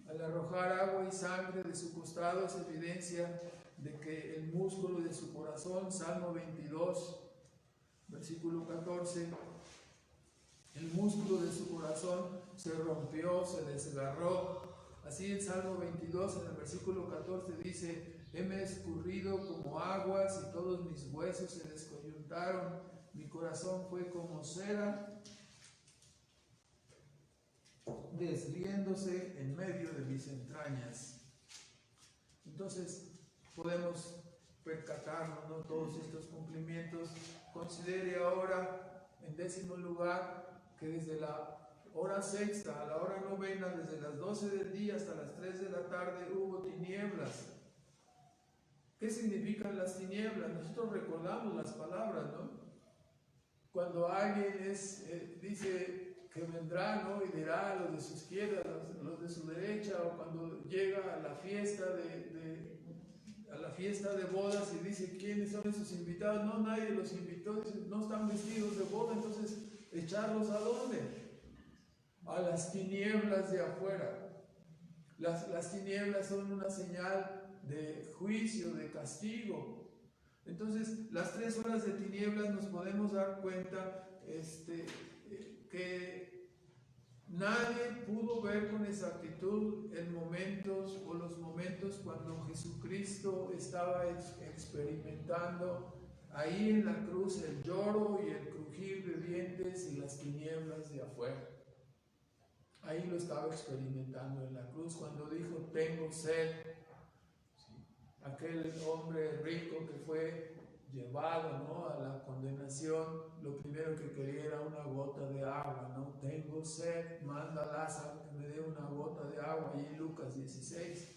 Al arrojar agua y sangre de su costado es evidencia de que el músculo de su corazón, Salmo 22, versículo 14, el músculo de su corazón se rompió, se desgarró. Así el Salmo 22 en el versículo 14 dice: heme escurrido como aguas y todos mis huesos se descoyuntaron, mi corazón fue como cera desliéndose en medio de mis entrañas. Entonces podemos percatarnos, ¿no?, todos estos cumplimientos. Considere ahora, en 10º lugar, que desde la hora sexta a la hora novena, desde las 12 del día hasta las 3 de la tarde, hubo tinieblas. ¿Qué significan las tinieblas? Nosotros recordamos las palabras, ¿no? Cuando alguien dice que vendrá, ¿no?, y dirá a los de su izquierda, los de su derecha, o cuando llega a la fiesta de bodas y dice quiénes son esos invitados. No, nadie los invitó, dice, no están vestidos de boda. Entonces, ¿echarlos a dónde? A las tinieblas de afuera. Las tinieblas son una señal de juicio, de castigo. Entonces, las 3 horas de tinieblas nos podemos dar cuenta que nadie pudo ver con exactitud el momentos o los momentos cuando Jesucristo estaba experimentando ahí en la cruz el lloro y el crujir de dientes y las tinieblas de afuera. Ahí lo estaba experimentando en la cruz cuando dijo: tengo sed. ¿Sí? Aquel hombre rico que fue llevado, ¿no?, a la condenación, lo primero que quería era una gota de agua, ¿no? Tengo sed, manda a Lázaro que me dé una gota de agua, y en Lucas 16.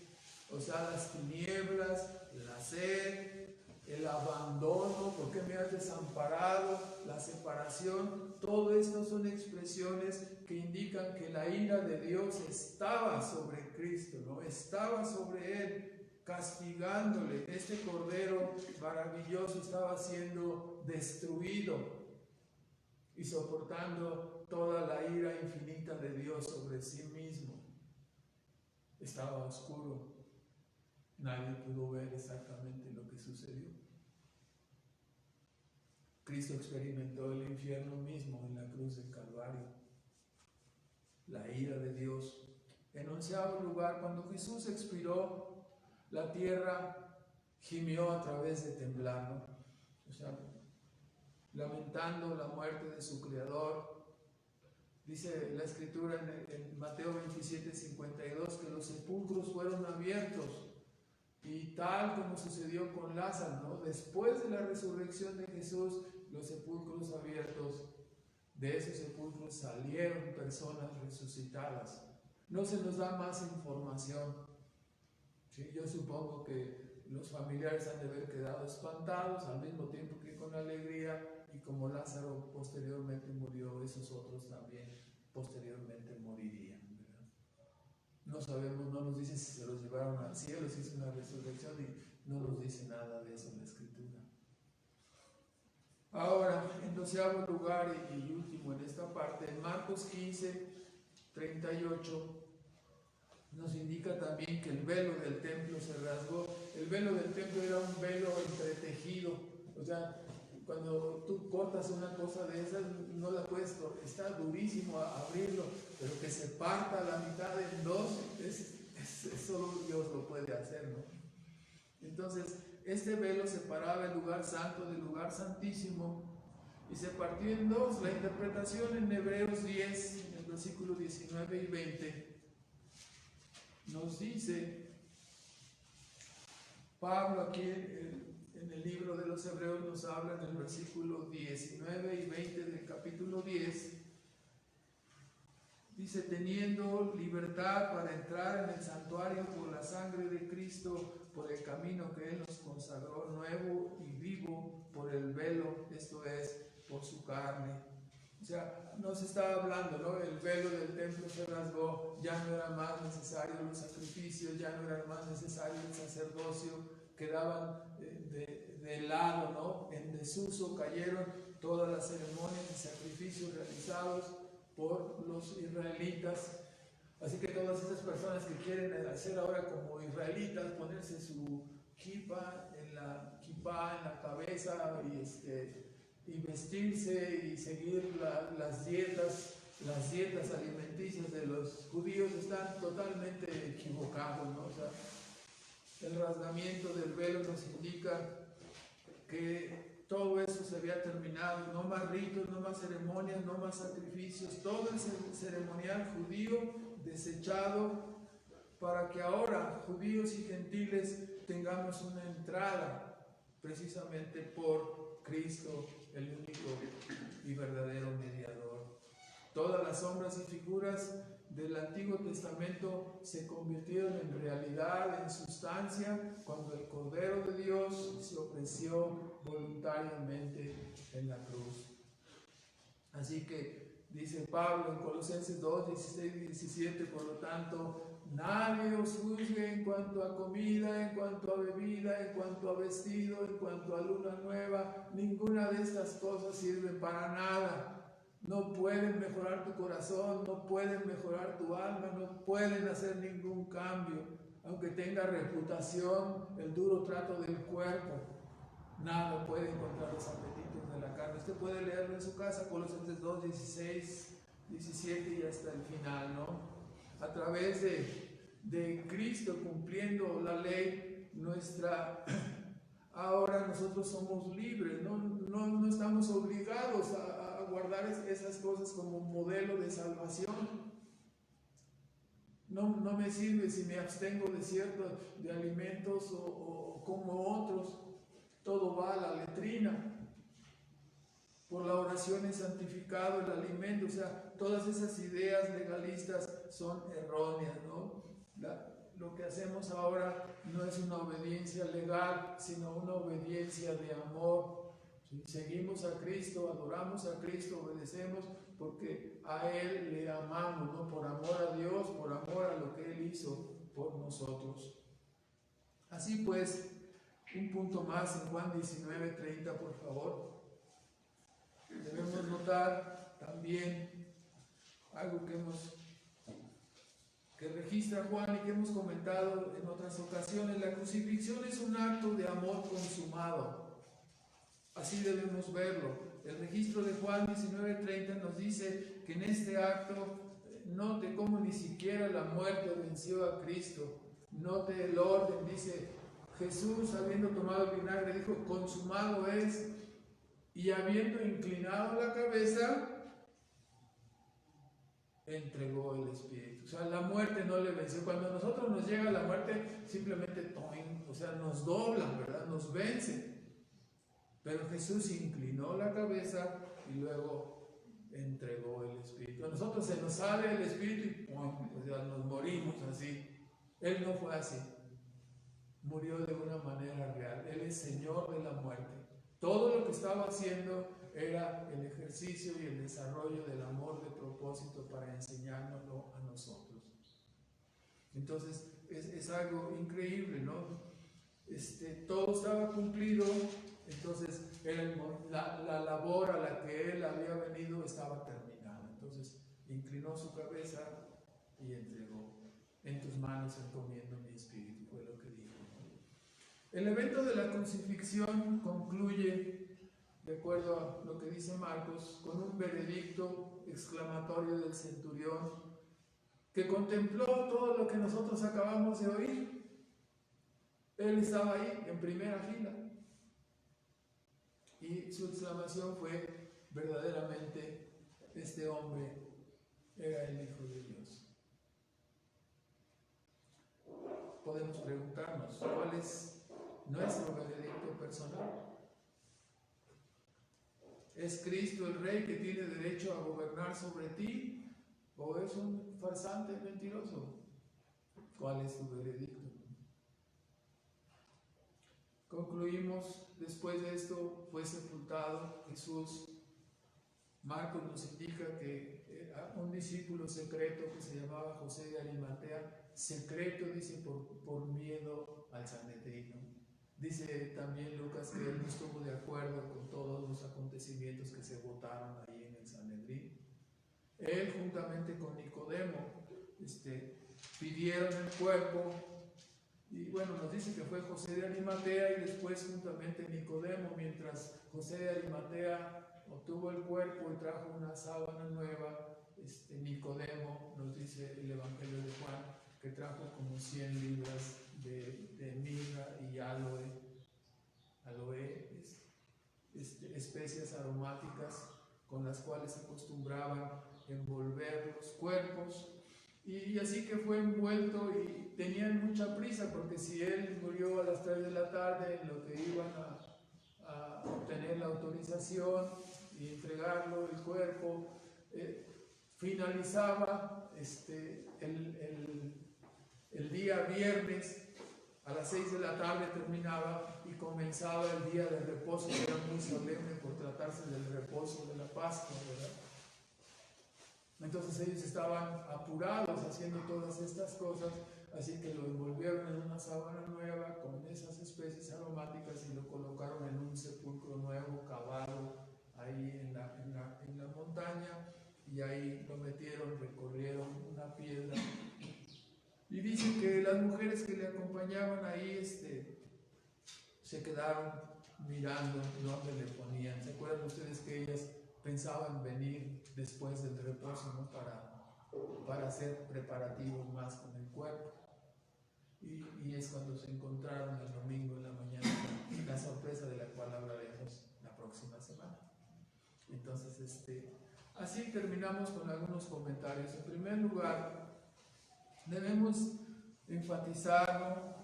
O sea, las tinieblas, la sed, el abandono, ¿por qué me has desamparado?, la separación, todo esto son expresiones que indican que la ira de Dios estaba sobre Cristo, ¿no? Estaba sobre Él, castigándole. Este cordero maravilloso estaba siendo destruido y soportando toda la ira infinita de Dios sobre sí mismo. Estaba oscuro, nadie pudo ver exactamente lo que sucedió. Cristo experimentó el infierno mismo en la cruz del Calvario, la ira de Dios. En 11º lugar, cuando Jesús expiró, la tierra gimió a través de temblar, ¿no? O sea, lamentando la muerte de su Creador. Dice la Escritura en Mateo 27:52 que los sepulcros fueron abiertos, y tal como sucedió con Lázaro, ¿no? Después de la resurrección de Jesús, los sepulcros abiertos, de esos sepulcros salieron personas resucitadas. No se nos da más información. Sí, yo supongo que los familiares han de haber quedado espantados al mismo tiempo que con alegría, y como Lázaro posteriormente murió, esos otros también posteriormente morirían, ¿verdad? No sabemos, no nos dice si se los llevaron al cielo, si es una resurrección, y no nos dice nada de eso en la Escritura. Ahora, en 12º lugar y último en esta parte, en Marcos 15:38, nos indica también que el velo del templo se rasgó. El velo del templo era un velo entretejido. O sea, cuando tú cortas una cosa de esas, no la puedes, está durísimo abrirlo, pero que se parta a la mitad en dos, solo Dios lo puede hacer, ¿no? Entonces, este velo separaba el lugar santo del lugar santísimo y se partió en dos. La interpretación en Hebreos 10, en el versículo 19 y 20, nos dice Pablo aquí en el libro de los Hebreos, nos habla en el versículo 19 y 20 del capítulo 10, dice: teniendo libertad para entrar en el santuario por la sangre de Cristo, por el camino que Él nos consagró nuevo y vivo, por el velo, esto es, por su carne. O sea, nos está hablando, ¿no? El velo del templo se rasgó, ya no eran más necesarios los sacrificios, ya no era más necesario el sacerdocio, quedaban de de lado, ¿no? En desuso cayeron todas las ceremonias y sacrificios realizados por los israelitas. Así que todas esas personas que quieren hacer ahora como israelitas, ponerse su kippah en la cabeza y vestirse y seguir las dietas alimenticias de los judíos, están totalmente equivocados, ¿no? O sea, el rasgamiento del velo nos indica que todo eso se había terminado, no más ritos, no más ceremonias, no más sacrificios, todo el ceremonial judío desechado, para que ahora judíos y gentiles tengamos una entrada precisamente por Cristo, el único y verdadero mediador. Todas las sombras y figuras del Antiguo Testamento se convirtieron en realidad, en sustancia, cuando el Cordero de Dios se ofreció voluntariamente en la cruz. Así que dice Pablo en Colosenses 2, 16 y 17, por lo tanto, nadie os juzgue en cuanto a comida, en cuanto a bebida, en cuanto a vestido, en cuanto a luna nueva. Ninguna de estas cosas sirve para nada. No pueden mejorar tu corazón, no pueden mejorar tu alma, no pueden hacer ningún cambio. Aunque tenga reputación, el duro trato del cuerpo, nada puede encontrar los apetitos de la carne. Usted puede leerlo en su casa, Colosenses 2, 16, 17 y hasta el final, ¿no? A través de Cristo cumpliendo la ley, ahora nosotros somos libres, no estamos obligados a guardar esas cosas como modelo de salvación. No me sirve si me abstengo de alimentos o como otros. Todo va a la letrina. Por la oración es santificado el alimento. O sea, todas esas ideas legalistas son erróneas, ¿no? Lo que hacemos ahora no es una obediencia legal, sino una obediencia de amor. Seguimos a Cristo, adoramos a Cristo, obedecemos porque a Él le amamos, ¿no? Por amor a Dios, por amor a lo que Él hizo por nosotros. Así pues, un punto más en Juan 19:30, por favor. Debemos notar también algo que registra Juan y que hemos comentado en otras ocasiones. La crucifixión es un acto de amor consumado. Así debemos verlo. El registro de Juan 19:30 nos dice que en este acto, note cómo ni siquiera la muerte venció a Cristo. Note el orden, dice Jesús, habiendo tomado el vinagre, dijo, consumado es, y habiendo inclinado la cabeza, entregó el Espíritu. O sea, la muerte no le venció. Cuando a nosotros nos llega la muerte, simplemente nos doblan, ¿verdad? Nos vence. Pero Jesús inclinó la cabeza y luego entregó el Espíritu. A nosotros se nos sale el Espíritu y nos morimos así. Él no fue así. Murió de una manera real. Él es Señor de la muerte. Todo lo que estaba haciendo era el ejercicio y el desarrollo del amor de propósito para enseñárnoslo a nosotros. Entonces es algo increíble, ¿no? Todo estaba cumplido. Entonces la labor a la que él había venido estaba terminada. Entonces inclinó su cabeza y entregó. En tus manos encomiendo mi espíritu, fue lo que dijo. El evento de la crucifixión concluye, de acuerdo a lo que dice Marcos, con un veredicto exclamatorio del centurión que contempló todo lo que nosotros acabamos de oír. Él estaba ahí en primera fila. Y su exclamación fue, verdaderamente, este hombre era el Hijo de Dios. Podemos preguntarnos, ¿cuál es nuestro veredicto personal? ¿Es Cristo el Rey que tiene derecho a gobernar sobre ti? ¿O es un farsante mentiroso? ¿Cuál es tu veredicto? Concluimos, después de esto fue sepultado Jesús. Marcos nos indica que un discípulo secreto que se llamaba José de Arimatea, secreto dice por miedo al Sanedrín. Dice también Lucas que él no estuvo de acuerdo con todos los acontecimientos que se votaron ahí en el Sanedrín. Él juntamente con Nicodemo pidieron el cuerpo, y bueno, nos dice que fue José de Arimatea y después juntamente Nicodemo, mientras José de Arimatea obtuvo el cuerpo y trajo una sábana nueva. Nicodemo, nos dice el Evangelio de Juan, que trajo como 100 libras de mirra y aloe, especias aromáticas con las cuales acostumbraban envolver los cuerpos. Y así que fue envuelto, y tenían mucha prisa, porque si él murió a las 3 de la tarde, en lo que iban a obtener la autorización y entregarlo, el cuerpo, finalizaba el día viernes a las 6 de la tarde, terminaba y comenzaba el día de reposo, que era muy solemne por tratarse del reposo de la Pascua, ¿verdad? Entonces ellos estaban apurados haciendo todas estas cosas, así que lo envolvieron en una sábana nueva con esas especies aromáticas y lo colocaron en un sepulcro nuevo cavado ahí en la montaña, y ahí lo metieron, recorrieron una piedra. Y dicen que las mujeres que le acompañaban ahí se quedaron mirando dónde le ponían. ¿Se acuerdan ustedes que ellas pensaban venir después del reposo, ¿no? para hacer preparativos más con el cuerpo? Y es cuando se encontraron el domingo en la mañana, la sorpresa de la cual hablaremos la próxima semana. Entonces, así terminamos con algunos comentarios. En primer lugar, debemos enfatizar, ¿no?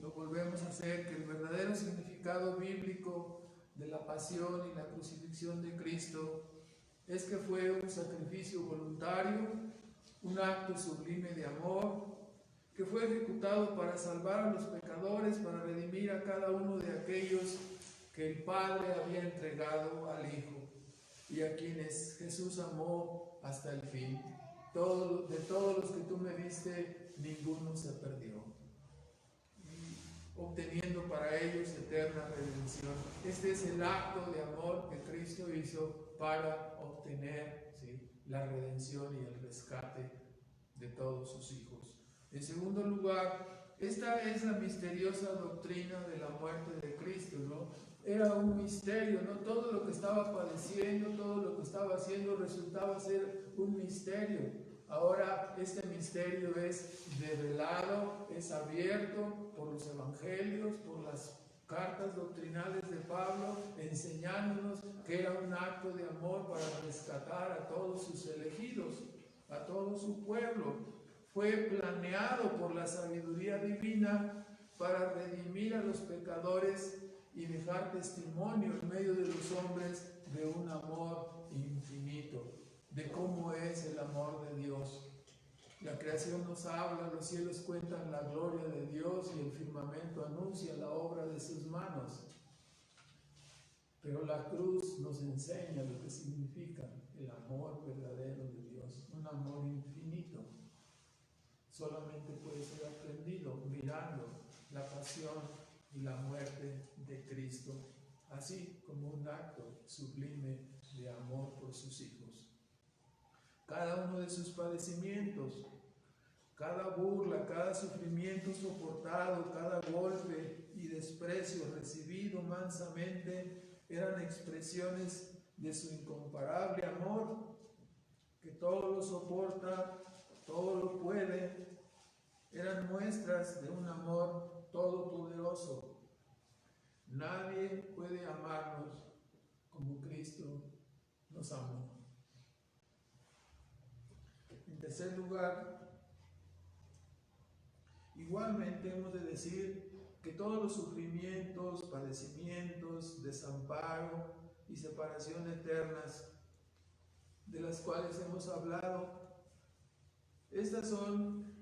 Lo volvemos a hacer, que el verdadero significado bíblico de la pasión y la crucifixión de Cristo es que fue un sacrificio voluntario, un acto sublime de amor, que fue ejecutado para salvar a los pecadores, para redimir a cada uno de aquellos que el Padre había entregado al Hijo, y a quienes Jesús amó hasta el fin. De todos los que tú me diste, ninguno se perdió, obteniendo para ellos eterna redención. Este es el acto de amor que Cristo hizo para obtener, ¿sí?, la redención y el rescate de todos sus hijos. En segundo lugar, esta es la misteriosa doctrina de la muerte de Cristo, ¿no? Era un misterio, ¿no? Todo lo que estaba padeciendo, todo lo que estaba haciendo resultaba ser un misterio. Ahora este misterio es revelado, es abierto por los evangelios, por las cartas doctrinales de Pablo, enseñándonos que era un acto de amor para rescatar a todos sus elegidos, a todo su pueblo. Fue planeado por la sabiduría divina para redimir a los pecadores y dejar testimonio en medio de los hombres de un amor infinito, de cómo es el amor de Dios. La creación nos habla, los cielos cuentan la gloria de Dios y el firmamento anuncia la obra de sus manos. Pero la cruz nos enseña lo que significa el amor verdadero de Dios, un amor infinito. Solamente puede ser aprendido mirando la pasión y la muerte de Cristo, así como un acto sublime de amor por sus hijos. Cada uno de sus padecimientos, cada burla, cada sufrimiento soportado, cada golpe y desprecio recibido mansamente, eran expresiones de su incomparable amor, que todo lo soporta, todo lo puede. Eran muestras de un amor todopoderoso. Nadie puede amarnos como Cristo nos amó. En tercer lugar, igualmente hemos de decir que todos los sufrimientos, padecimientos, desamparo y separación eternas de las cuales hemos hablado, estas son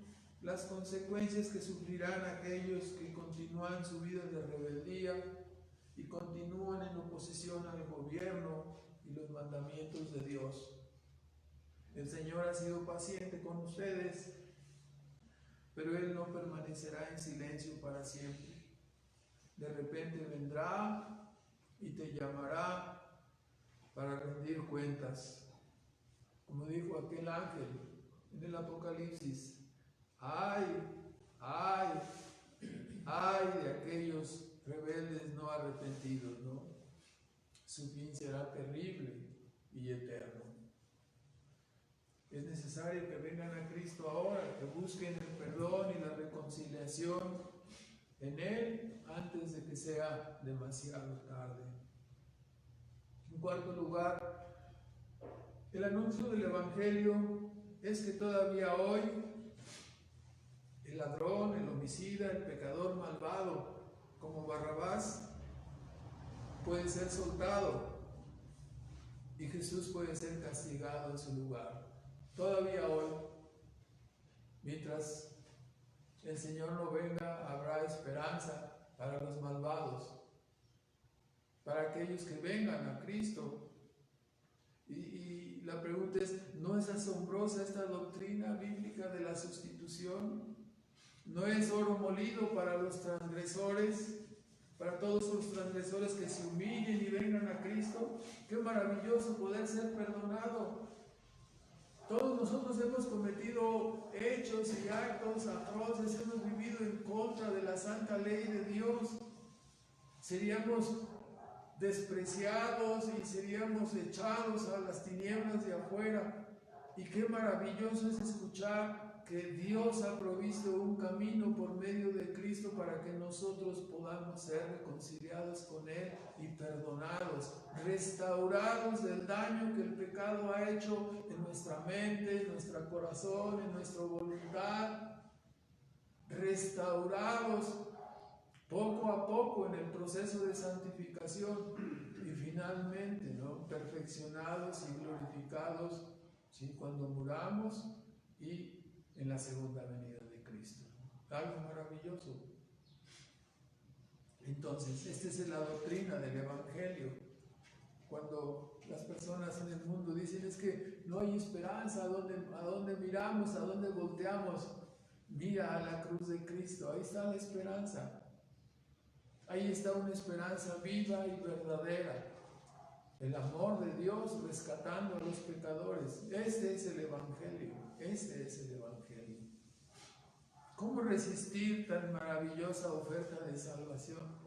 las consecuencias que sufrirán aquellos que continúan su vida de rebeldía y continúan en oposición al gobierno y los mandamientos de Dios. El Señor ha sido paciente con ustedes, pero Él no permanecerá en silencio para siempre. De repente vendrá y te llamará para rendir cuentas. Como dijo aquel ángel en el Apocalipsis, ay, ay, ay de aquellos rebeldes no arrepentidos, ¿no? Su fin será terrible y eterno. Es necesario que vengan a Cristo ahora, que busquen el perdón y la reconciliación en Él antes de que sea demasiado tarde. En cuarto lugar, el anuncio del Evangelio es que todavía hoy el ladrón, el homicida, el pecador malvado, como Barrabás, puede ser soltado y Jesús puede ser castigado en su lugar. Todavía hoy, mientras el Señor no venga, habrá esperanza para los malvados, para aquellos que vengan a Cristo. Y la pregunta es, ¿no es asombrosa esta doctrina bíblica de la sustitución? ¿No es oro molido para los transgresores, para todos los transgresores que se humillen y vengan a Cristo? ¡Qué maravilloso poder ser perdonado! Todos nosotros hemos cometido hechos y actos atroces, hemos vivido en contra de la santa ley de Dios. Seríamos despreciados y seríamos echados a las tinieblas de afuera. Y qué maravilloso es escuchar que Dios ha provisto un camino por medio de Cristo para que nosotros podamos ser reconciliados con Él y perdonados, restaurados del daño que el pecado ha hecho en nuestra mente, en nuestro corazón, en nuestra voluntad, restaurados poco a poco en el proceso de santificación y finalmente, ¿no?, perfeccionados y glorificados, ¿sí?, cuando muramos y en la segunda venida de Cristo. Algo maravilloso. Entonces, esta es la doctrina del Evangelio. Cuando las personas en el mundo dicen, es que no hay esperanza, ¿a dónde miramos? ¿A dónde volteamos? Mira a la cruz de Cristo, ahí está la esperanza. Ahí está una esperanza viva y verdadera. El amor de Dios rescatando a los pecadores. Este es el Evangelio. Este es el Evangelio. ¿Cómo resistir tan maravillosa oferta de salvación?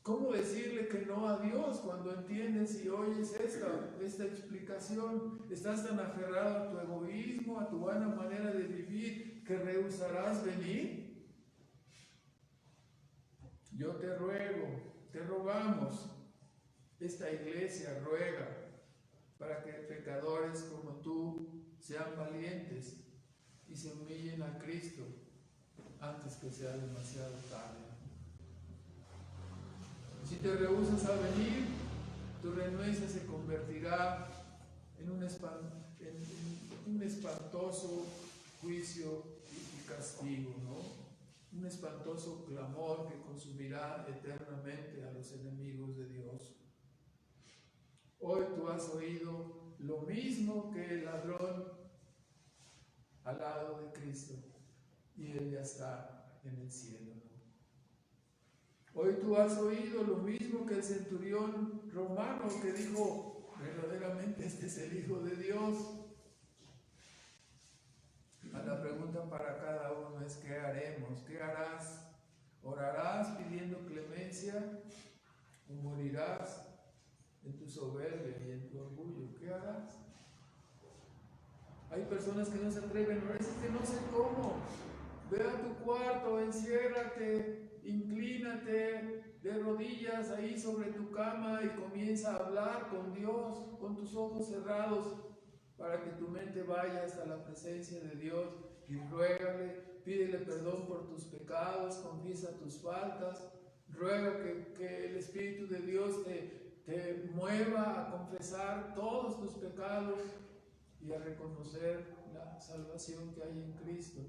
¿Cómo decirle que no a Dios cuando entiendes y oyes esta explicación? Estás tan aferrado a tu egoísmo, a tu buena manera de vivir, que rehusarás venir. Yo te ruego, te rogamos, esta iglesia ruega para que pecadores como tú sean valientes y se humillen a Cristo antes que sea demasiado tarde. Si te rehusas a venir, tu renuencia se convertirá en un espantoso juicio y castigo, ¿no? Un espantoso clamor que consumirá eternamente a los enemigos de Dios. Hoy tú has oído lo mismo que el ladrón al lado de Cristo y Él ya está en el cielo, ¿no? Hoy tú has oído lo mismo que el centurión romano que dijo, verdaderamente este es el Hijo de Dios. La pregunta para cada uno es, ¿qué haremos? ¿Qué harás? ¿Orarás pidiendo clemencia o morirás en tu soberbia y en tu orgullo? ¿Qué harás? Hay personas que no se atreven a orar, es que no sé cómo. Ve a tu cuarto, enciérrate, inclínate de rodillas ahí sobre tu cama y comienza a hablar con Dios con tus ojos cerrados, para que tu mente vaya hasta la presencia de Dios y ruégale, pídele perdón por tus pecados, confiesa tus faltas, ruega que el Espíritu de Dios te mueva a confesar todos tus pecados y a reconocer la salvación que hay en Cristo.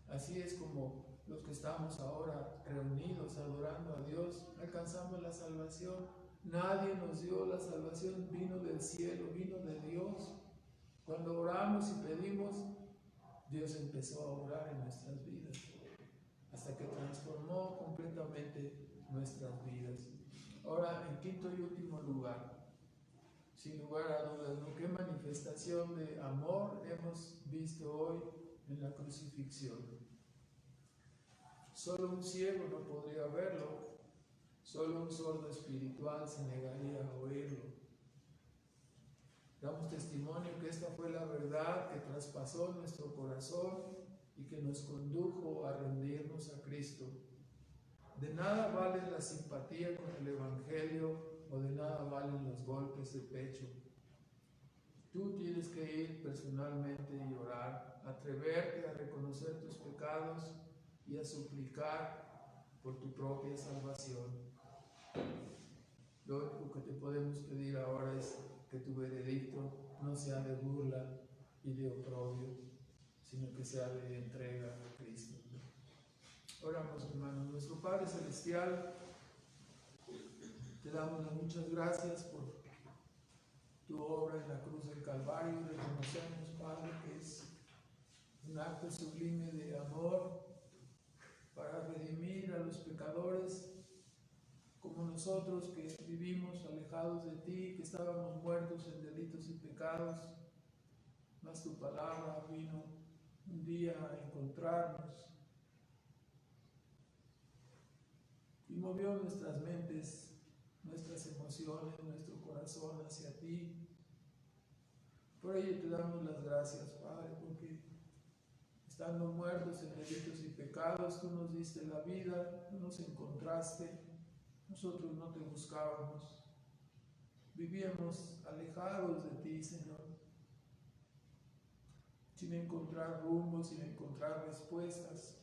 Así es como los que estamos ahora reunidos adorando a Dios, alcanzamos la salvación. Nadie nos dio la salvación, vino del cielo, vino de Dios. Cuando oramos y pedimos, Dios empezó a obrar en nuestras vidas. hasta que transformó completamente nuestras vidas. Ahora, en quinto y último lugar, sin lugar a dudas, ¿no? ¿Qué manifestación de amor hemos visto hoy en la crucifixión? Solo un ciego no podría verlo, solo un sordo espiritual se negaría a oírlo. Damos testimonio que esta fue la verdad que traspasó nuestro corazón y que nos condujo a rendirnos a Cristo. De nada vale la simpatía con el Evangelio o de nada valen los golpes de pecho. Tú tienes que ir personalmente y orar, atreverte a reconocer tus pecados y a suplicar por tu propia salvación. Lo único que te podemos pedir ahora es que tu veredicto no sea de burla y de oprobio, sino que sea de entrega a Cristo. Oramos, hermanos. Nuestro Padre Celestial, te damos muchas gracias por tu obra en la cruz del Calvario. Reconocemos, Padre, que es un acto sublime de amor para redimir a los pecadores como nosotros que vivimos alejados de ti, que estábamos muertos en delitos y pecados, mas tu palabra vino un día a encontrarnos y movió nuestras mentes, nuestras emociones, nuestro corazón hacia ti. Por ello te damos las gracias, Padre, porque estando muertos en delitos y pecados, tú nos diste la vida, tú nos encontraste. Nosotros no te buscábamos, vivíamos alejados de ti, Señor, sin encontrar rumbo, sin encontrar respuestas.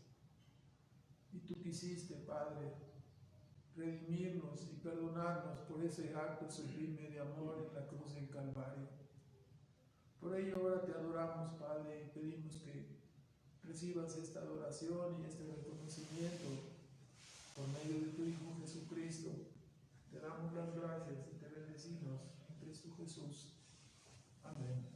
Y tú quisiste, Padre, redimirnos y perdonarnos por ese acto sublime de amor en la cruz del Calvario. Por ello ahora te adoramos, Padre, y pedimos que recibas esta adoración y este reconocimiento por medio de tu Hijo Jesucristo. Te damos las gracias y te bendecimos en Cristo Jesús. Amén.